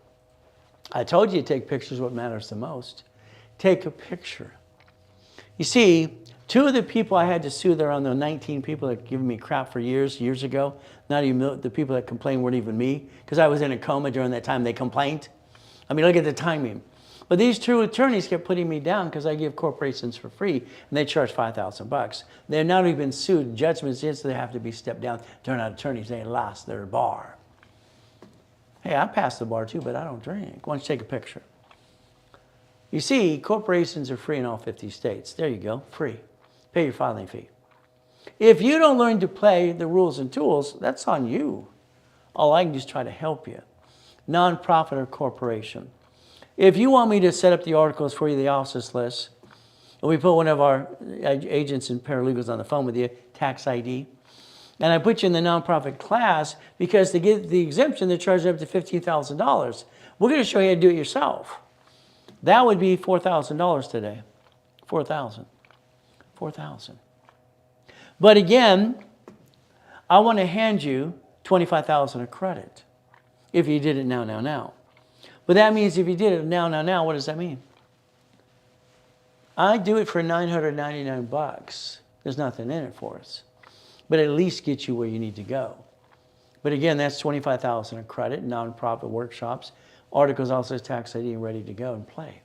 Speaker 1: I told you to take pictures, what matters the most. Take a picture. You see, 2 of the people I had to sue, there on the 19 people that given me crap for years ago. Not even the people that complained weren't even me, because I was in a coma during that time they complained. I mean, look at the timing. But these 2 attorneys kept putting me down because I give corporations for free, and they charge $5,000. They've not even been sued. Judgments is they have to be stepped down. Turn out attorneys, they lost their bar. Hey, I passed the bar too, but I don't drink. Why don't you take a picture? You see, corporations are free in all 50 states. There you go, free. Pay your filing fee. If you don't learn to play the rules and tools, that's on you. All I can do is try to help you. Nonprofit or corporation. If you want me to set up the articles for you, the office list, and we put one of our agents and paralegals on the phone with you, tax ID, and I put you in the nonprofit class because to get the exemption, they're charging up to $15,000. We're going to show you how to do it yourself. That would be $4,000 today. $4,000. But again, I want to hand you $25,000 of credit if you did it now. But that means if you did it now, what does that mean? I do it for $999. There's nothing in it for us. But at least get you where you need to go. But again, that's $25,000 of credit, nonprofit workshops, articles also tax ID and ready to go and play.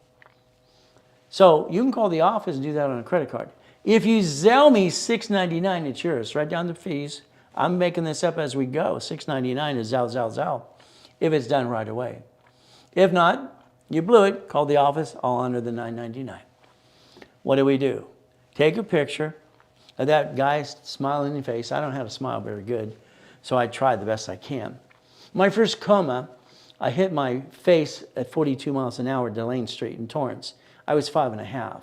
Speaker 1: So you can call the office and do that on a credit card. If you Zelle me $6.99, it's yours. Write down the fees. I'm making this up as we go. $6.99 is Zelle. If it's done right away. If not, you blew it. Call the office, all under the $9.99. What do? Take a picture of that guy smiling in your face. I don't know how to smile very good, so I try the best I can. My first coma, I hit my face at 42 miles an hour at Delane Street in Torrance. I was 5.5.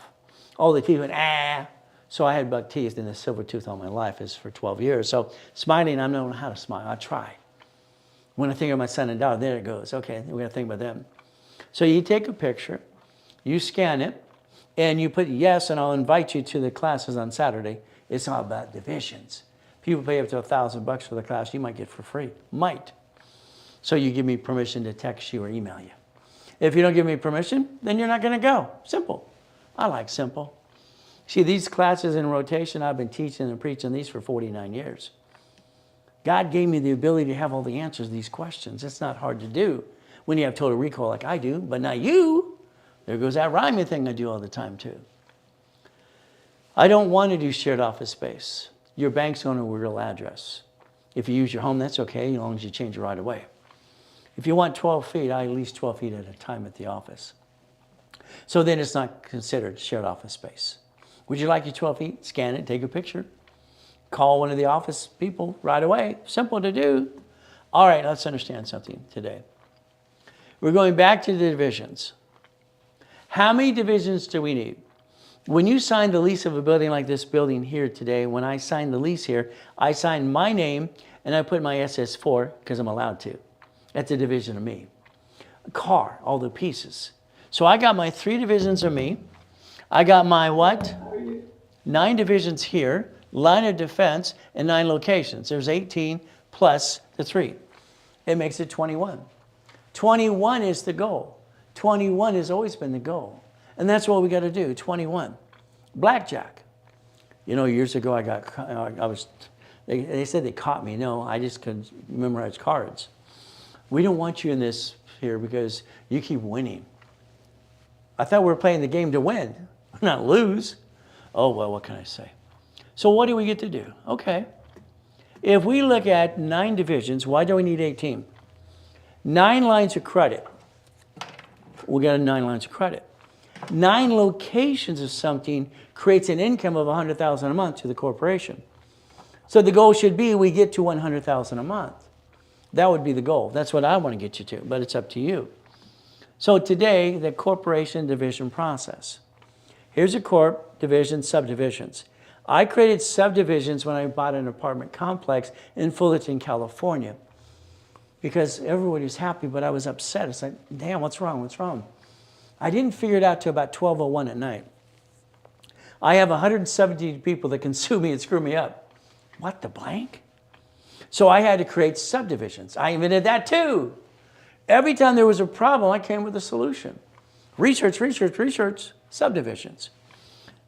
Speaker 1: All the people went, ah. So I had buck teeth and a silver tooth all my life is for 12 years. So smiling, I don't know how to smile. I try. When I think of my son and daughter, there it goes. Okay, we're going to think about them. So you take a picture, you scan it, and you put yes, and I'll invite you to the classes on Saturday. It's all about divisions. People pay up to $1,000 for the class. You might get for free. Might. So you give me permission to text you or email you. If you don't give me permission, then you're not going to go. Simple. I like simple. See, these classes in rotation, I've been teaching and preaching these for 49 years. God gave me the ability to have all the answers to these questions. It's not hard to do when you have total recall like I do, but not you. There goes that rhyming thing I do all the time too. I don't want to do shared office space. Your bank's going to a real address. If you use your home, that's okay, as long as you change it right away. If you want 12 feet, I at least 12 feet at a time at the office. So then it's not considered shared office space. Would you like your 12 feet? Scan it, take a picture. Call one of the office people right away. Simple to do. All right, let's understand something today. We're going back to the divisions. How many divisions do we need? When you sign the lease of a building like this building here today, when I sign the lease here, I sign my name and I put my SS4 because I'm allowed to. That's a division of me. A car, all the pieces. So I got my 3 divisions of me. I got my what? 9 divisions here, line of defense, and 9 locations. There's 18 plus the 3. It makes it 21. 21 is the goal. 21 has always been the goal. And that's what we got to do, 21. Blackjack. You know, years ago they said they caught me. No, I just could memorize cards. We don't want you in this here because you keep winning. I thought we were playing the game to win, not lose. Oh, well, what can I say? So what do we get to do? Okay. If we look at 9 divisions, why do we need 18? 9 lines of credit. We got 9 lines of credit. 9 locations of something creates an income of $100,000 a month to the corporation. So the goal should be we get to $100,000 a month. That would be the goal. That's what I want to get you to, but it's up to you. So today, the corporation division process. Here's a corp, division, subdivisions. I created subdivisions when I bought an apartment complex in Fullerton, California, because everybody was happy, but I was upset. It's like, damn, what's wrong? What's wrong? I didn't figure it out till about 12:01 at night. I have 170 people that can sue me and screw me up. What the blank? So I had to create subdivisions. I invented that too. Every time there was a problem, I came with a solution. Research, research, research, subdivisions.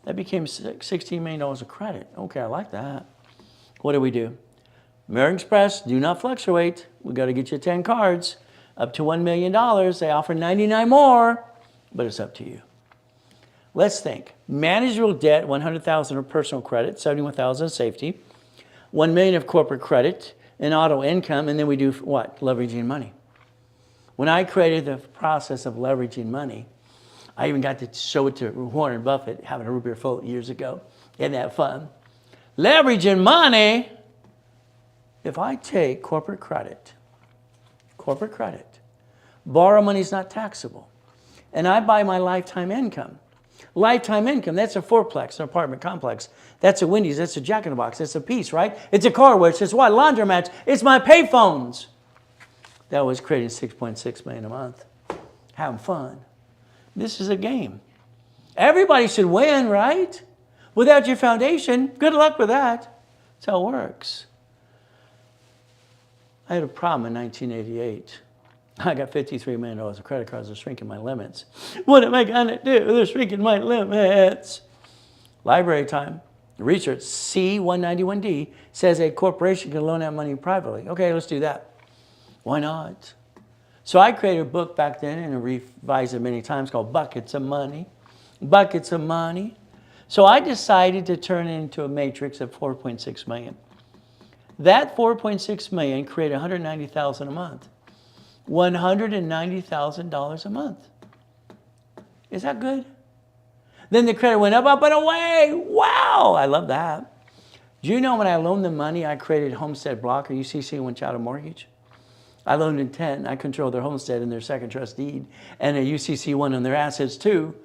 Speaker 1: That became $16 million of credit. Okay, I like that. What do? American Express, do not fluctuate. We got to get you 10 cards. Up to $1 million. They offer 99 more, but it's up to you. Let's think. Manageable debt, 100,000 of personal credit, 71,000 of safety, 1 million of corporate credit, and auto income, and then we do what? Leveraging money. When I created the process of leveraging money, I even got to show it to Warren Buffett, having a root beer float years ago. Isn't that fun? Leveraging money. If I take corporate credit, borrow money is not taxable, and I buy my lifetime income. Lifetime income, that's a fourplex, an apartment complex. That's a Wendy's, that's a Jack in the Box, that's a Piece, right? It's a car wash, it's what? Laundromats, it's my payphones. That was creating $6.6 million a month. Having fun. This is a game. Everybody should win, right? Without your foundation, good luck with that. That's how it works. I had a problem in 1988. I got $53 million of credit cards. They're shrinking my limits. What am I going to do? They're shrinking my limits. Library time. Research C191D says a corporation can loan out money privately. Okay, let's do that. Why not? So I created a book back then and revised it many times called Buckets of Money. Buckets of Money. So I decided to turn it into a matrix of 4.6 million. That 4.6 million created $190,000 a month. $190,000 a month. Is that good? Then the credit went up, up, and away. Wow, I love that. Do you know when I loaned them money, I created Homestead Block, or UCC went out of mortgage? I loaned in 10. I controlled their homestead and their second trust deed, and a UCC one on their assets too.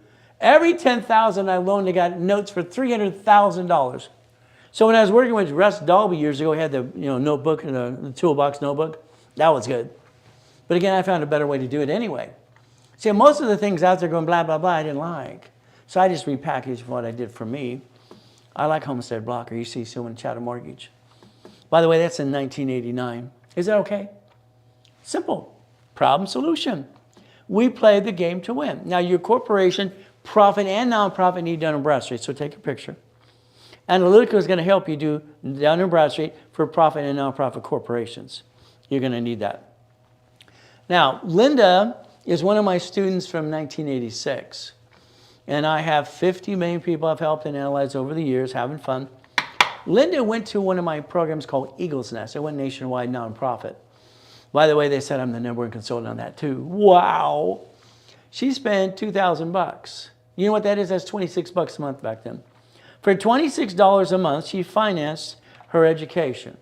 Speaker 1: Every $10,000 I loaned, they got notes for $300,000. So when I was working with Russ Dalby years ago, he had the notebook and the toolbox notebook. That was good. But again, I found a better way to do it anyway. See, most of the things out there going blah, blah, blah, I didn't like. So I just repackaged what I did for me. I like Homestead Block, or UCC one, Chatham Mortgage. By the way, that's in 1989. Is that okay? Simple. Problem solution. We play the game to win. Now, your corporation, profit and nonprofit need Dun & Bradstreet, so take a picture. Analytica is going to help you do Dun & Bradstreet for profit and nonprofit corporations. You're going to need that. Now, Linda is one of my students from 1986. And I have 50 million people I've helped and analyzed over the years, having fun. Linda went to one of my programs called Eagle's Nest. It went nationwide nonprofit. By the way, they said I'm the #1 consultant on that too. Wow. She spent $2,000. You know what that is? That's $26 a month back then. For $26 a month, she financed her education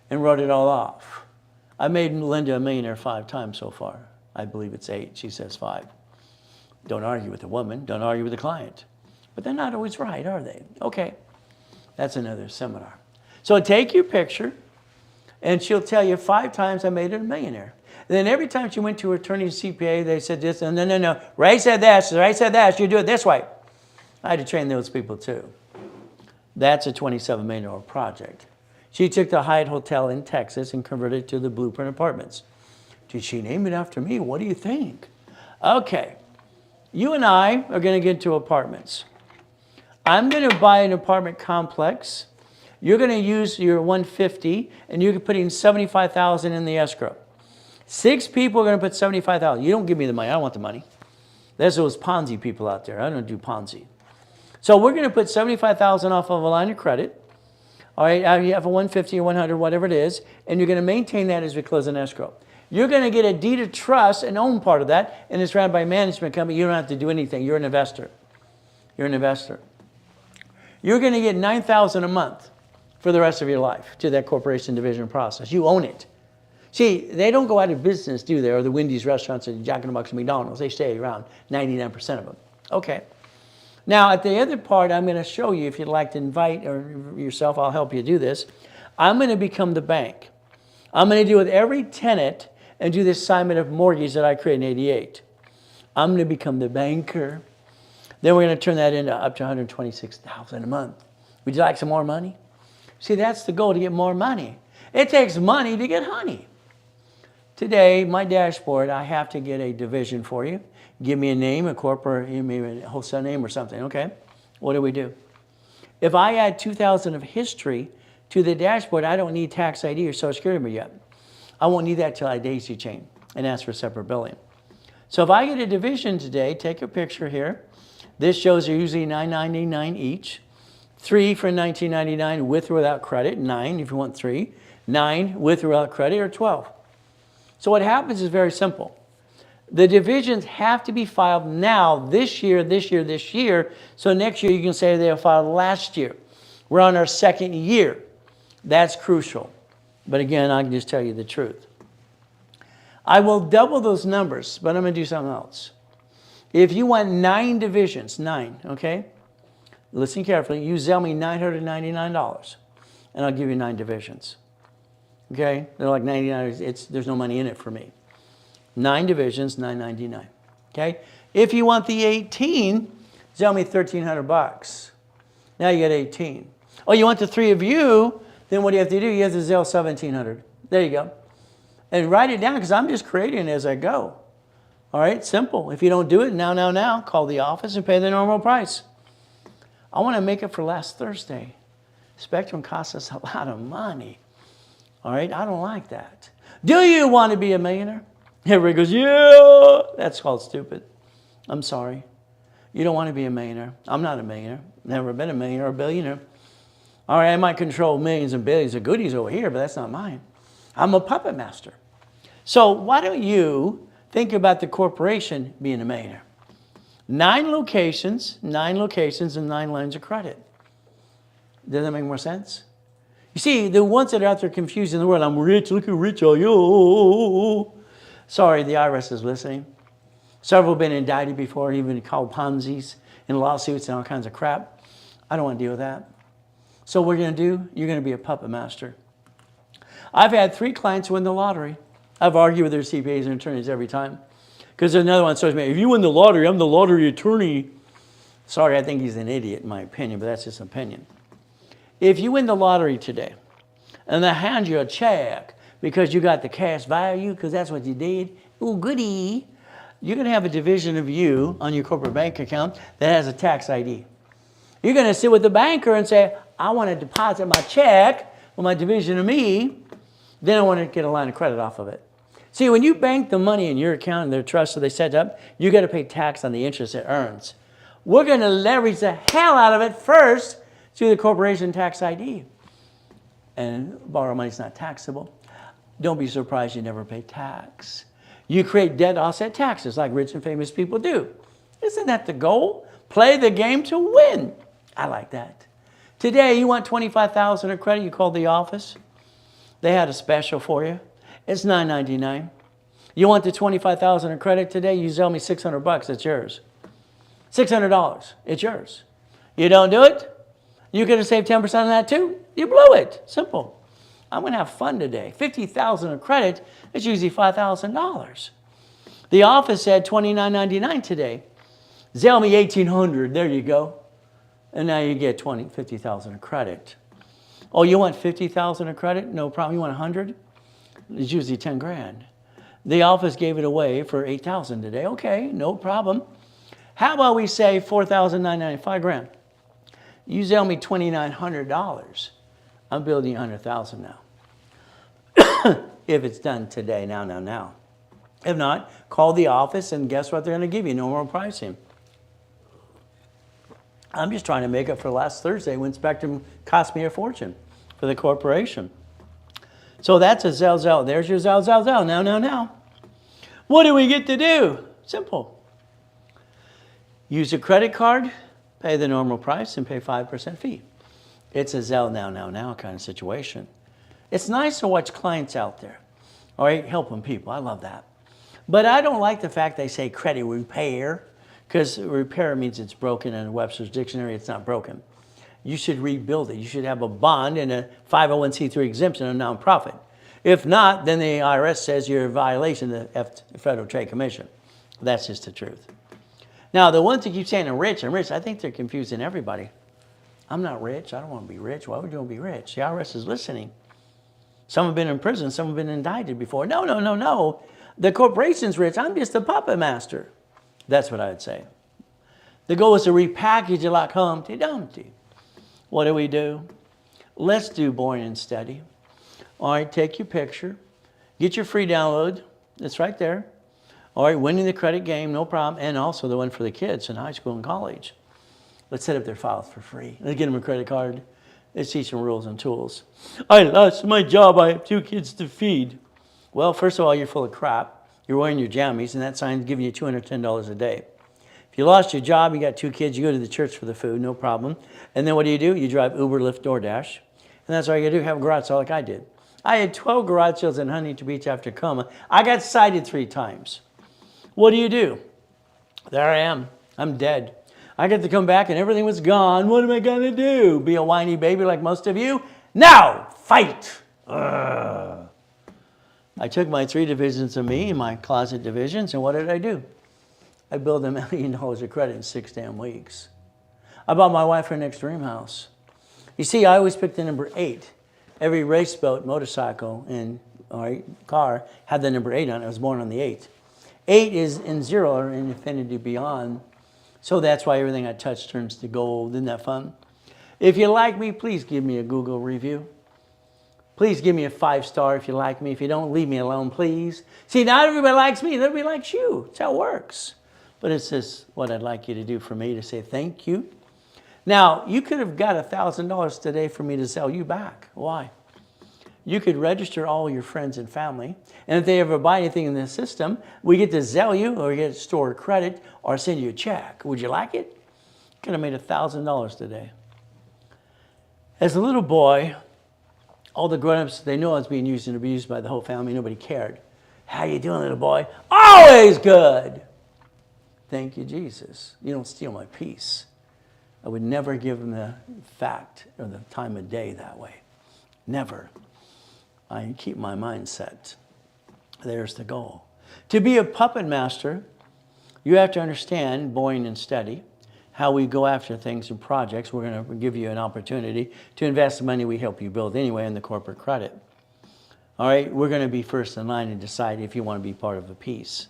Speaker 1: and wrote it all off. I made Linda a millionaire 5 times so far. I believe it's 8. She says 5. Don't argue with the woman. Don't argue with the client. But they're not always right, are they? Okay. That's another seminar. So take your picture, and she'll tell you 5 times I made it a millionaire. And then every time she went to her attorney and CPA, they said this, and no. Ray said this, Ray said that, you do it this way. I had to train those people too. That's a $27 million project. She took the Hyatt Hotel in Texas and converted it to the Blueprint Apartments. Did she name it after me? What do you think? Okay. You and I are going to get into apartments. I'm going to buy an apartment complex. You're going to use your 150, and you're putting $75,000 in the escrow. 6 people are going to put $75,000. You don't give me the money. I don't want the money. There's those Ponzi people out there. I don't do Ponzi. So we're going to put $75,000 off of a line of credit. All right, you have a 150 or 100, whatever it is, and you're going to maintain that as we close an escrow. You're going to get a deed of trust and own part of that, and it's ran by a management company. You don't have to do anything. You're an investor. You're an investor. You're going to get $9,000 a month for the rest of your life to that corporation division process. You own it. See, they don't go out of business, do they? Or the Wendy's restaurants and Jack in the Box and McDonald's. They stay around, 99% of them. Okay. Now, at the other part, I'm going to show you, if you'd like to invite yourself, I'll help you do this. I'm going to become the bank. I'm going to deal with every tenant and do the assignment of mortgage that I created in '88. I'm going to become the banker. Then we're going to turn that into up to $126,000 a month. Would you like some more money? See, that's the goal, to get more money. It takes money to get honey. Today, my dashboard, I have to get a division for you. Give me a name, a corporate, maybe a wholesale name or something, okay? What do? If I add 2,000 of history to the dashboard, I don't need tax ID or Social Security number yet. I won't need that till I daisy chain and ask for separate billing. So if I get a division today, take a picture here. This shows are usually $9.99 each. 3 for $19.99 with or without credit, 9 if you want 3. 9 with or without credit, or 12. So what happens is very simple. The divisions have to be filed now, this year. So next year you can say they were filed last year. We're on our 2nd year. That's crucial. But again, I can just tell you the truth. I will double those numbers, but I'm going to do something else. If you want 9 divisions, 9, okay? Listen carefully. You Zelle me $999, and I'll give you 9 divisions. Okay? They're like $99. There's no money in it for me. 9 divisions, $999. Okay? If you want the 18, Zelle me $1,300. Now you get 18. Oh, you want the 3 of you? Then what do you have to do? You have to Zelle $1,700. There you go. And write it down, because I'm just creating it as I go. All right? Simple. If you don't do it now, call the office and pay the normal price. I want to make it for last Thursday. Spectrum costs us a lot of money. All right? I don't like that. Do you want to be a millionaire? Everybody goes, yeah. That's called stupid. I'm sorry. You don't want to be a millionaire. I'm not a millionaire. Never been a millionaire or a billionaire. All right, I might control millions and billions of goodies over here, but that's not mine. I'm a puppet master. So why don't you think about the corporation being a millionaire? 9 locations and 9 lines of credit. Does that make more sense? You see, the ones that are out there confusing the world, I'm rich, look how rich I am. Sorry, the IRS is listening. Several have been indicted before, even called Ponzi's, in lawsuits and all kinds of crap. I don't want to deal with that. So what we're going to do, you're going to be a puppet master. I've had 3 clients win the lottery. I've argued with their CPAs and attorneys every time. Because there's another one that says to me, if you win the lottery, I'm the lottery attorney. Sorry, I think he's an idiot in my opinion, but that's just an opinion. If you win the lottery today, and they hand you a check because you got the cash value, because that's what you did, ooh, goody, you're going to have a division of you on your corporate bank account that has a tax ID. You're going to sit with the banker and say, I want to deposit my check with my division of me. Then I want to get a line of credit off of it. See, when you bank the money in your account and their trust, so they set up, you got to pay tax on the interest it earns. We're going to leverage the hell out of it first through the corporation tax ID. And borrow money is not taxable. Don't be surprised you never pay tax. You create debt offset taxes like rich and famous people do. Isn't that the goal? Play the game to win. I like that. Today, you want $25,000 of credit, you call the office. They had a special for you. It's $9.99. You want the $25,000 of credit today, you Zelle me $600, it's yours. $600. It's yours. You don't do it, you could have saved 10% on that too. You blew it. Simple. I'm going to have fun today. $50,000 of credit is usually $5,000. The office said $29.99 today. Zelle me $1,800. There you go. And now you get $50,000 of credit. Oh, you want $50,000 of credit? No problem. You want 100? It's usually 10 grand. The office gave it away for $8,000 today. Okay, no problem. How about we say $4,995, $5 grand? You Zelle me $2,900. I'm building $100,000 now. If it's done today, now. If not, call the office and guess what they're going to give you? No more pricing. I'm just trying to make up for last Thursday when Spectrum cost me a fortune for the corporation. So that's a Zelle. There's your Zelle. Now. What do we get to do? Simple. Use a credit card, pay the normal price, and pay 5% fee. It's a Zelle now kind of situation. It's nice to watch clients out there, all right, helping people. I love that. But I don't like the fact they say credit repair, because repair means it's broken in Webster's dictionary. It's not broken. You should rebuild it. You should have a bond and a 501c3 exemption, a nonprofit. If not, then the IRS says you're in violation of the Federal Trade Commission. That's just the truth. Now, the ones that keep saying I'm rich, I think they're confusing everybody. I'm not rich. I don't want to be rich. Why would you want to be rich? The IRS is listening. Some have been in prison. Some have been indicted before. No. The corporation's rich. I'm just a puppet master. That's what I would say. The goal is to repackage it like Humpty Dumpty. What do? Let's do boring and steady. All right, take your picture. Get your free download. It's right there. All right, winning the credit game, no problem. And also the one for the kids in high school and college. Let's set up their files for free. Let's get them a credit card. Let's teach them rules and tools. I lost my job. I have 2 kids to feed. Well, first of all, you're full of crap. You're wearing your jammies, and that sign's giving you $210 a day. If you lost your job, you got 2 kids, you go to the church for the food, no problem. And then what do? You drive Uber, Lyft, DoorDash. And that's all you got to do, have a garage sale like I did. I had 12 garage sales in Huntington Beach after coma. I got cited 3 times. What do? There I am. I'm dead. I get to come back and everything was gone. What am I going to do? Be a whiny baby like most of you? Now, fight! Ugh. I took my 3 divisions of me, my closet divisions, and what did I do? I built $1 million of credit in 6 damn weeks. I bought my wife her next dream house. You see, I always picked the number 8. Every race boat, motorcycle, and car had the number 8 on it. I was born on the 8. 8 is in 0 or in infinity beyond. So that's why everything I touch turns to gold. Isn't that fun? If you like me, please give me a Google review. Please give me a 5-star if you like me. If you don't, leave me alone, please. See, not everybody likes me. Everybody likes you. That's how it works. But it's just what I'd like you to do for me, to say thank you. Now, you could have got $1,000 today for me to sell you back. Why? You could register all your friends and family, and if they ever buy anything in the system, we get to sell you, or we get to store credit, or send you a check. Would you like it? Could have made $1,000 today. As a little boy, all the grown-ups, they knew I was being used and abused by the whole family. Nobody cared. How you doing, little boy? Always good. Thank you, Jesus. You don't steal my peace. I would never give them the fact or the time of day that way. Never. I keep my mind set. There's the goal. To be a puppet master, you have to understand, boring and steady, how we go after things and projects. We're going to give you an opportunity to invest the money we help you build anyway in the corporate credit. All right, we're going to be first in line and decide if you want to be part of a piece.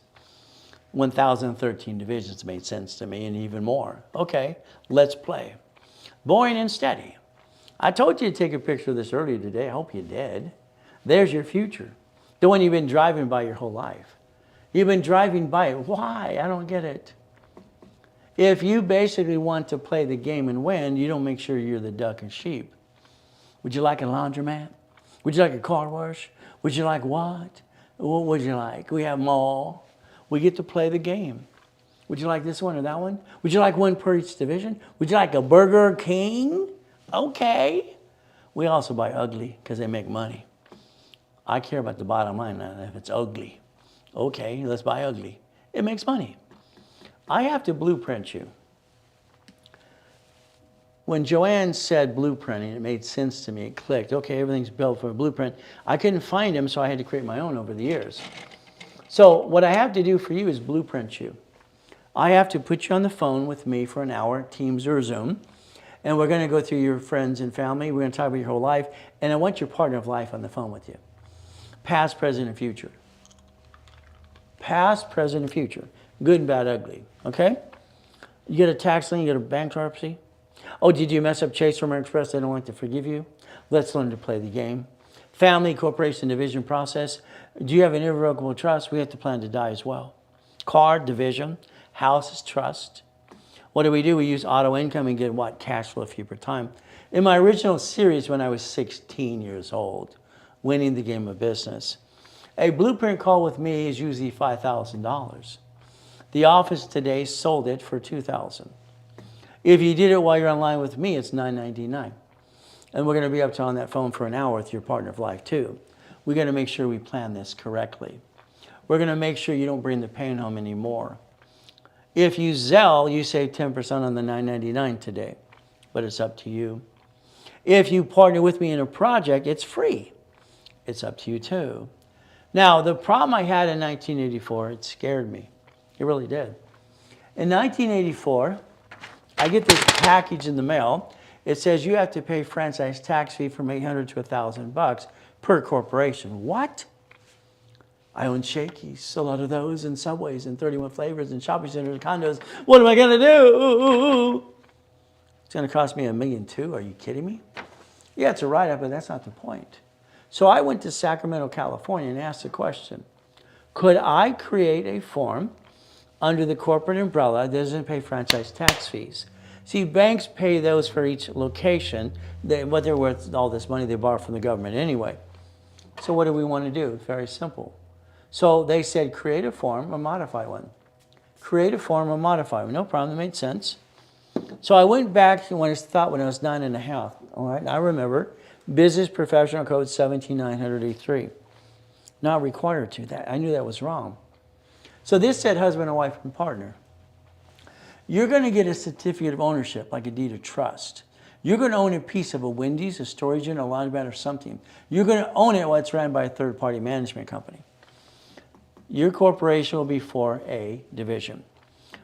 Speaker 1: 1,013 divisions made sense to me, and even more. Okay, let's play. Boring and steady. I told you to take a picture of this earlier today. I hope you did. There's your future. The one you've been driving by your whole life. You've been driving by it. Why? I don't get it. If you basically want to play the game and win, you don't make sure you're the duck and sheep. Would you like a laundromat? Would you like a car wash? Would you like what? What would you like? We have them all. We get to play the game. Would you like this one or that one? Would you like one per each division? Would you like a Burger King? Okay. We also buy ugly because they make money. I care about the bottom line, not if it's ugly. Okay, let's buy ugly. It makes money. I have to blueprint you. when Joanne said blueprinting, it made sense to me. It clicked. Okay, everything's built for a blueprint. I couldn't find them, so I had to create my own over the years. So what I have to do for you is blueprint you. I have to put you on the phone with me for an hour, Teams or Zoom, and we're going to go through your friends and family. We're going to talk about your whole life, and I want your partner of life on the phone with you. Past, present, and future. Past, present, and future. Good and bad, ugly. Okay? You get a tax lien, you get a bankruptcy. Oh, did you mess up Chase or American Express? They don't like to forgive you. Let's learn to play the game. Family, corporation, division process. Do you have an irrevocable trust? We have to plan to die as well. Car, division. House is trust. What do? We use auto income and get what? Cash flow fee per time. In my original series when I was 16 years old, winning the game of business, a blueprint call with me is usually $5,000. The office today sold it for $2,000. If you did it while you're online with me, it's $9.99. And we're going to be up to on that phone for an hour with your partner of life too. We're going to make sure we plan this correctly. We're going to make sure you don't bring the pain home anymore. If you Zelle, you save 10% on the $9.99 today, but it's up to you. If you partner with me in a project, it's free. It's up to you too. Now, the problem I had in 1984, it scared me. It really did. In 1984, I get this package in the mail. It says you have to pay franchise tax fee from $800 to $1,000 per corporation. What? I own Shakey's, a lot of those, and Subways, and 31 flavors, and shopping centers, and condos. What am I going to do? It's going to cost me $1.2 million. Are you kidding me? Yeah, it's a write-up, but that's not the point. So I went to Sacramento, California, and asked the question, could I create a form under the corporate umbrella that doesn't pay franchise tax fees? See, banks pay those for each location. What they're worth, all this money they borrow from the government anyway. So what do we want to do? Very simple. So they said, create a form or modify one. Create a form or modify one. No problem, that made sense. So I went back to when I was 9.5. All right, I remember Business Professional Code 17983. Not required to that. I knew that was wrong. So this said husband and wife and partner. You're going to get a certificate of ownership, like a deed of trust. You're going to own a piece of a Wendy's, a storage unit, a laundromat, or something. You're going to own it while it's ran by a third-party management company. Your corporation will be for a division.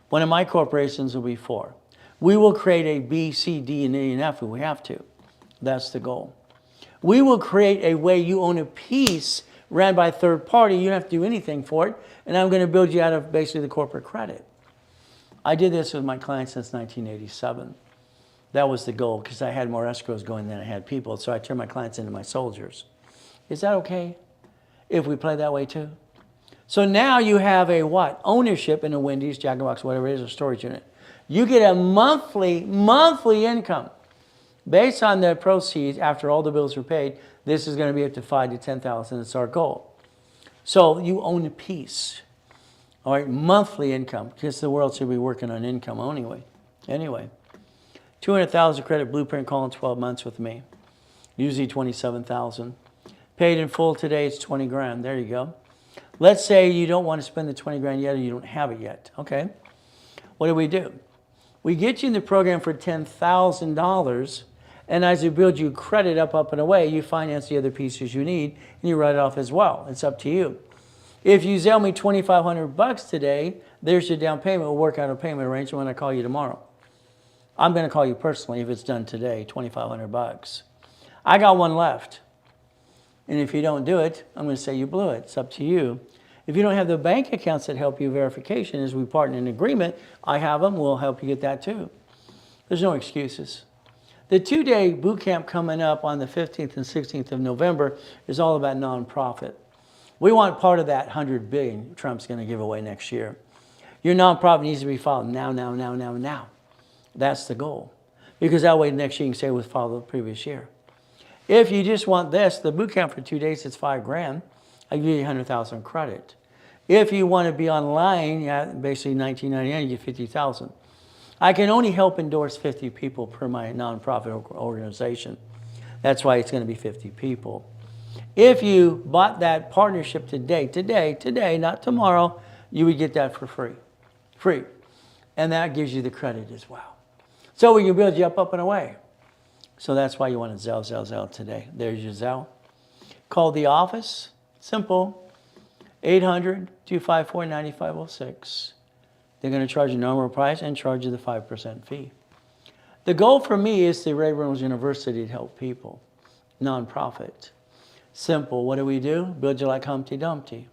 Speaker 1: One of my corporations will be for. We will create a B, C, D, and E, and F if we have to. That's the goal. We will create a way you own a piece ran by a third party. You don't have to do anything for it. And I'm going to build you out of basically the corporate credit. I did this with my clients since 1987. That was the goal because I had more escrows going than I had people. So I turned my clients into my soldiers. Is that okay if we play that way too? So now you have a what? Ownership in a Wendy's, Jack in the Box, whatever it is, a storage unit. You get a monthly income based on the proceeds after all the bills are paid. This is going to be up to $5,000 to $10,000. It's our goal. So you own a piece. All right, monthly income, because the world should be working on income anyway. 200,000 credit blueprint call in 12 months with me. Usually 27,000. Paid in full today, it's 20 grand. There you go. Let's say you don't want to spend the 20 grand yet or you don't have it yet. Okay. What do? We get you in the program for $10,000, and as we build you credit up and away, you finance the other pieces you need, and you write it off as well. It's up to you. If you Zelle me $2,500 today, there's your down payment. We'll work out a payment arrangement when I call you tomorrow. I'm going to call you personally if it's done today, $2,500. I got one left. And if you don't do it, I'm going to say you blew it. It's up to you. If you don't have the bank accounts that help you verification as we partner in agreement, I have them. We'll help you get that too. There's no excuses. The 2-day boot camp coming up on the 15th and 16th of November is all about nonprofit. We want part of that $100 billion Trump's going to give away next year. Your nonprofit needs to be filed now. That's the goal. Because that way next year you can say it was filed the previous year. If you just want this, the boot camp for 2 days, it's $5 grand. I give you 100,000 credit. If you want to be online, basically $19.99, you get 50,000. I can only help endorse 50 people per my nonprofit organization. That's why it's going to be 50 people. If you bought that partnership today, not tomorrow, you would get that for free. And that gives you the credit as well. So we can build you up and away. So that's why you want to Zelle today. There's your Zelle. Call the office. Simple. 800-254-9506. They're going to charge you normal price and charge you the 5% fee. The goal for me is the Ray Reynolds University to help people. Nonprofit. Simple. What do? Build you like Humpty Dumpty.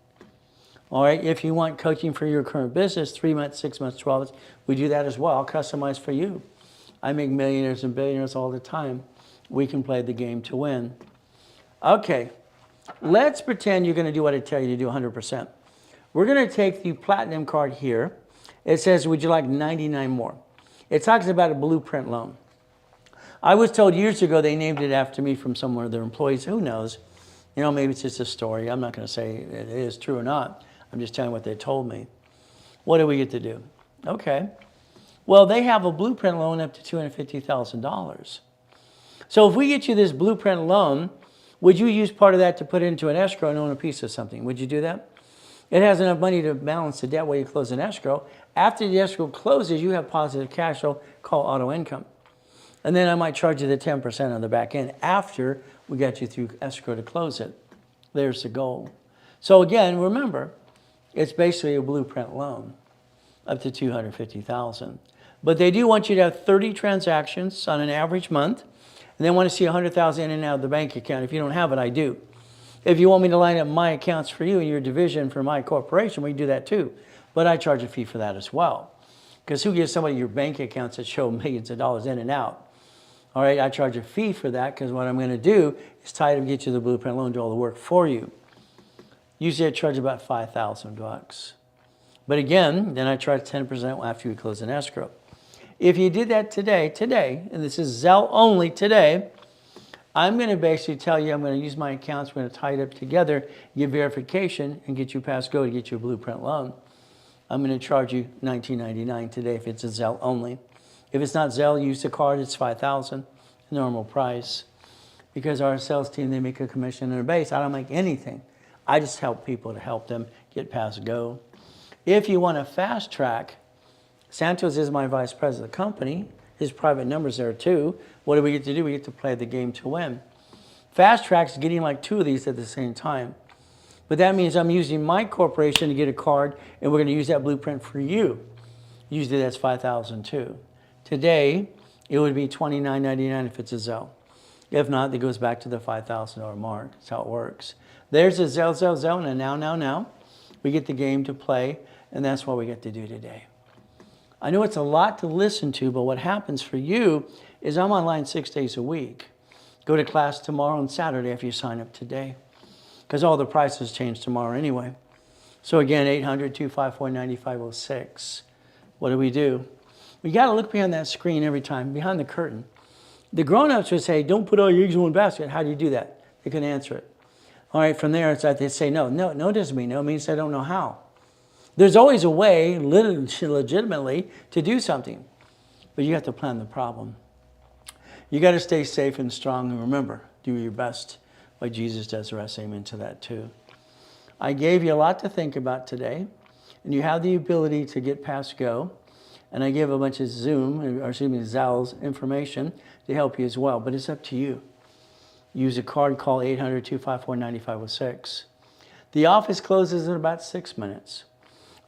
Speaker 1: All right. If you want coaching for your current business, 3 months, 6 months, 12 months, we do that as well. I'll customize for you. I make millionaires and billionaires all the time. We can play the game to win. Okay. Let's pretend you're going to do what I tell you to do 100%. We're going to take the platinum card here. It says, would you like 99 more? It talks about a blueprint loan. I was told years ago they named it after me from some of their employees. Who knows? You know, maybe it's just a story. I'm not going to say it is true or not. I'm just telling you what they told me. What do we get to do? Okay. Well, they have a blueprint loan up to $250,000. So if we get you this blueprint loan, would you use part of that to put into an escrow and own a piece of something? Would you do that? It has enough money to balance the debt while you close an escrow. After the escrow closes, you have positive cash flow called auto income. And then I might charge you the 10% on the back end after we got you through escrow to close it. There's the goal. So again, remember, it's basically a blueprint loan up to $250,000. But they do want you to have 30 transactions on an average month, and they want to see $100,000 in and out of the bank account. If you don't have it, I do. If you want me to line up my accounts for you and your division for my corporation, we can do that too. But I charge a fee for that as well. Because who gives somebody your bank accounts that show millions of dollars in and out? All right, I charge a fee for that because what I'm going to do is tie it and get you the blueprint loan, do all the work for you. Usually I charge about $5,000. But again, then I charge 10% after you close an escrow. If you did that today, and this is Zelle only today, I'm going to basically tell you I'm going to use my accounts, we're going to tie it up together, give verification, and get you past go to get you a blueprint loan. I'm going to charge you $19.99 today if it's a Zelle only. If it's not Zelle, use the card, it's $5,000, normal price. Because our sales team, they make a commission on their base. I don't make anything. I just help people to help them get past go. If you want a fast track, Santos is my vice president of the company. His private number's there too. What do we get to do? We get to play the game to win. Fast track's getting like 2 of these at the same time. But that means I'm using my corporation to get a card, and we're going to use that blueprint for you. Usually that's $5,000 too. Today, it would be $29.99 if it's a Zelle. If not, it goes back to the $5,000 mark. That's how it works. There's a Zelle, and now. We get the game to play, and that's what we get to do today. I know it's a lot to listen to, but what happens for you is I'm online 6 days a week. Go to class tomorrow and Saturday if you sign up today, because all the prices change tomorrow anyway. So again, 800-254-9506. What do? We got to look behind that screen every time, behind the curtain. The grown-ups would say, don't put all your eggs in one basket. How do you do that? They can answer it. All right, from there, it's like they say no. No doesn't mean no. It means I don't know how. There's always a way, legitimately, to do something. But you have to plan the problem. You got to stay safe and strong. And remember, do your best like Jesus does the rest. Amen to that too. I gave you a lot to think about today. And you have the ability to get past go. And I gave a bunch of Zelle's information to help you as well. But it's up to you. Use a card, call 800-254-9506. The office closes in about 6 minutes.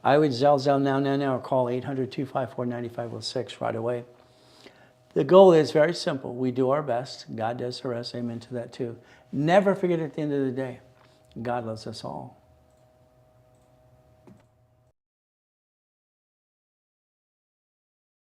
Speaker 1: I would Zelle now, or call 800-254-9506 right away. The goal is very simple. We do our best. God does the rest. Amen to that too. Never forget at the end of the day, God loves us all.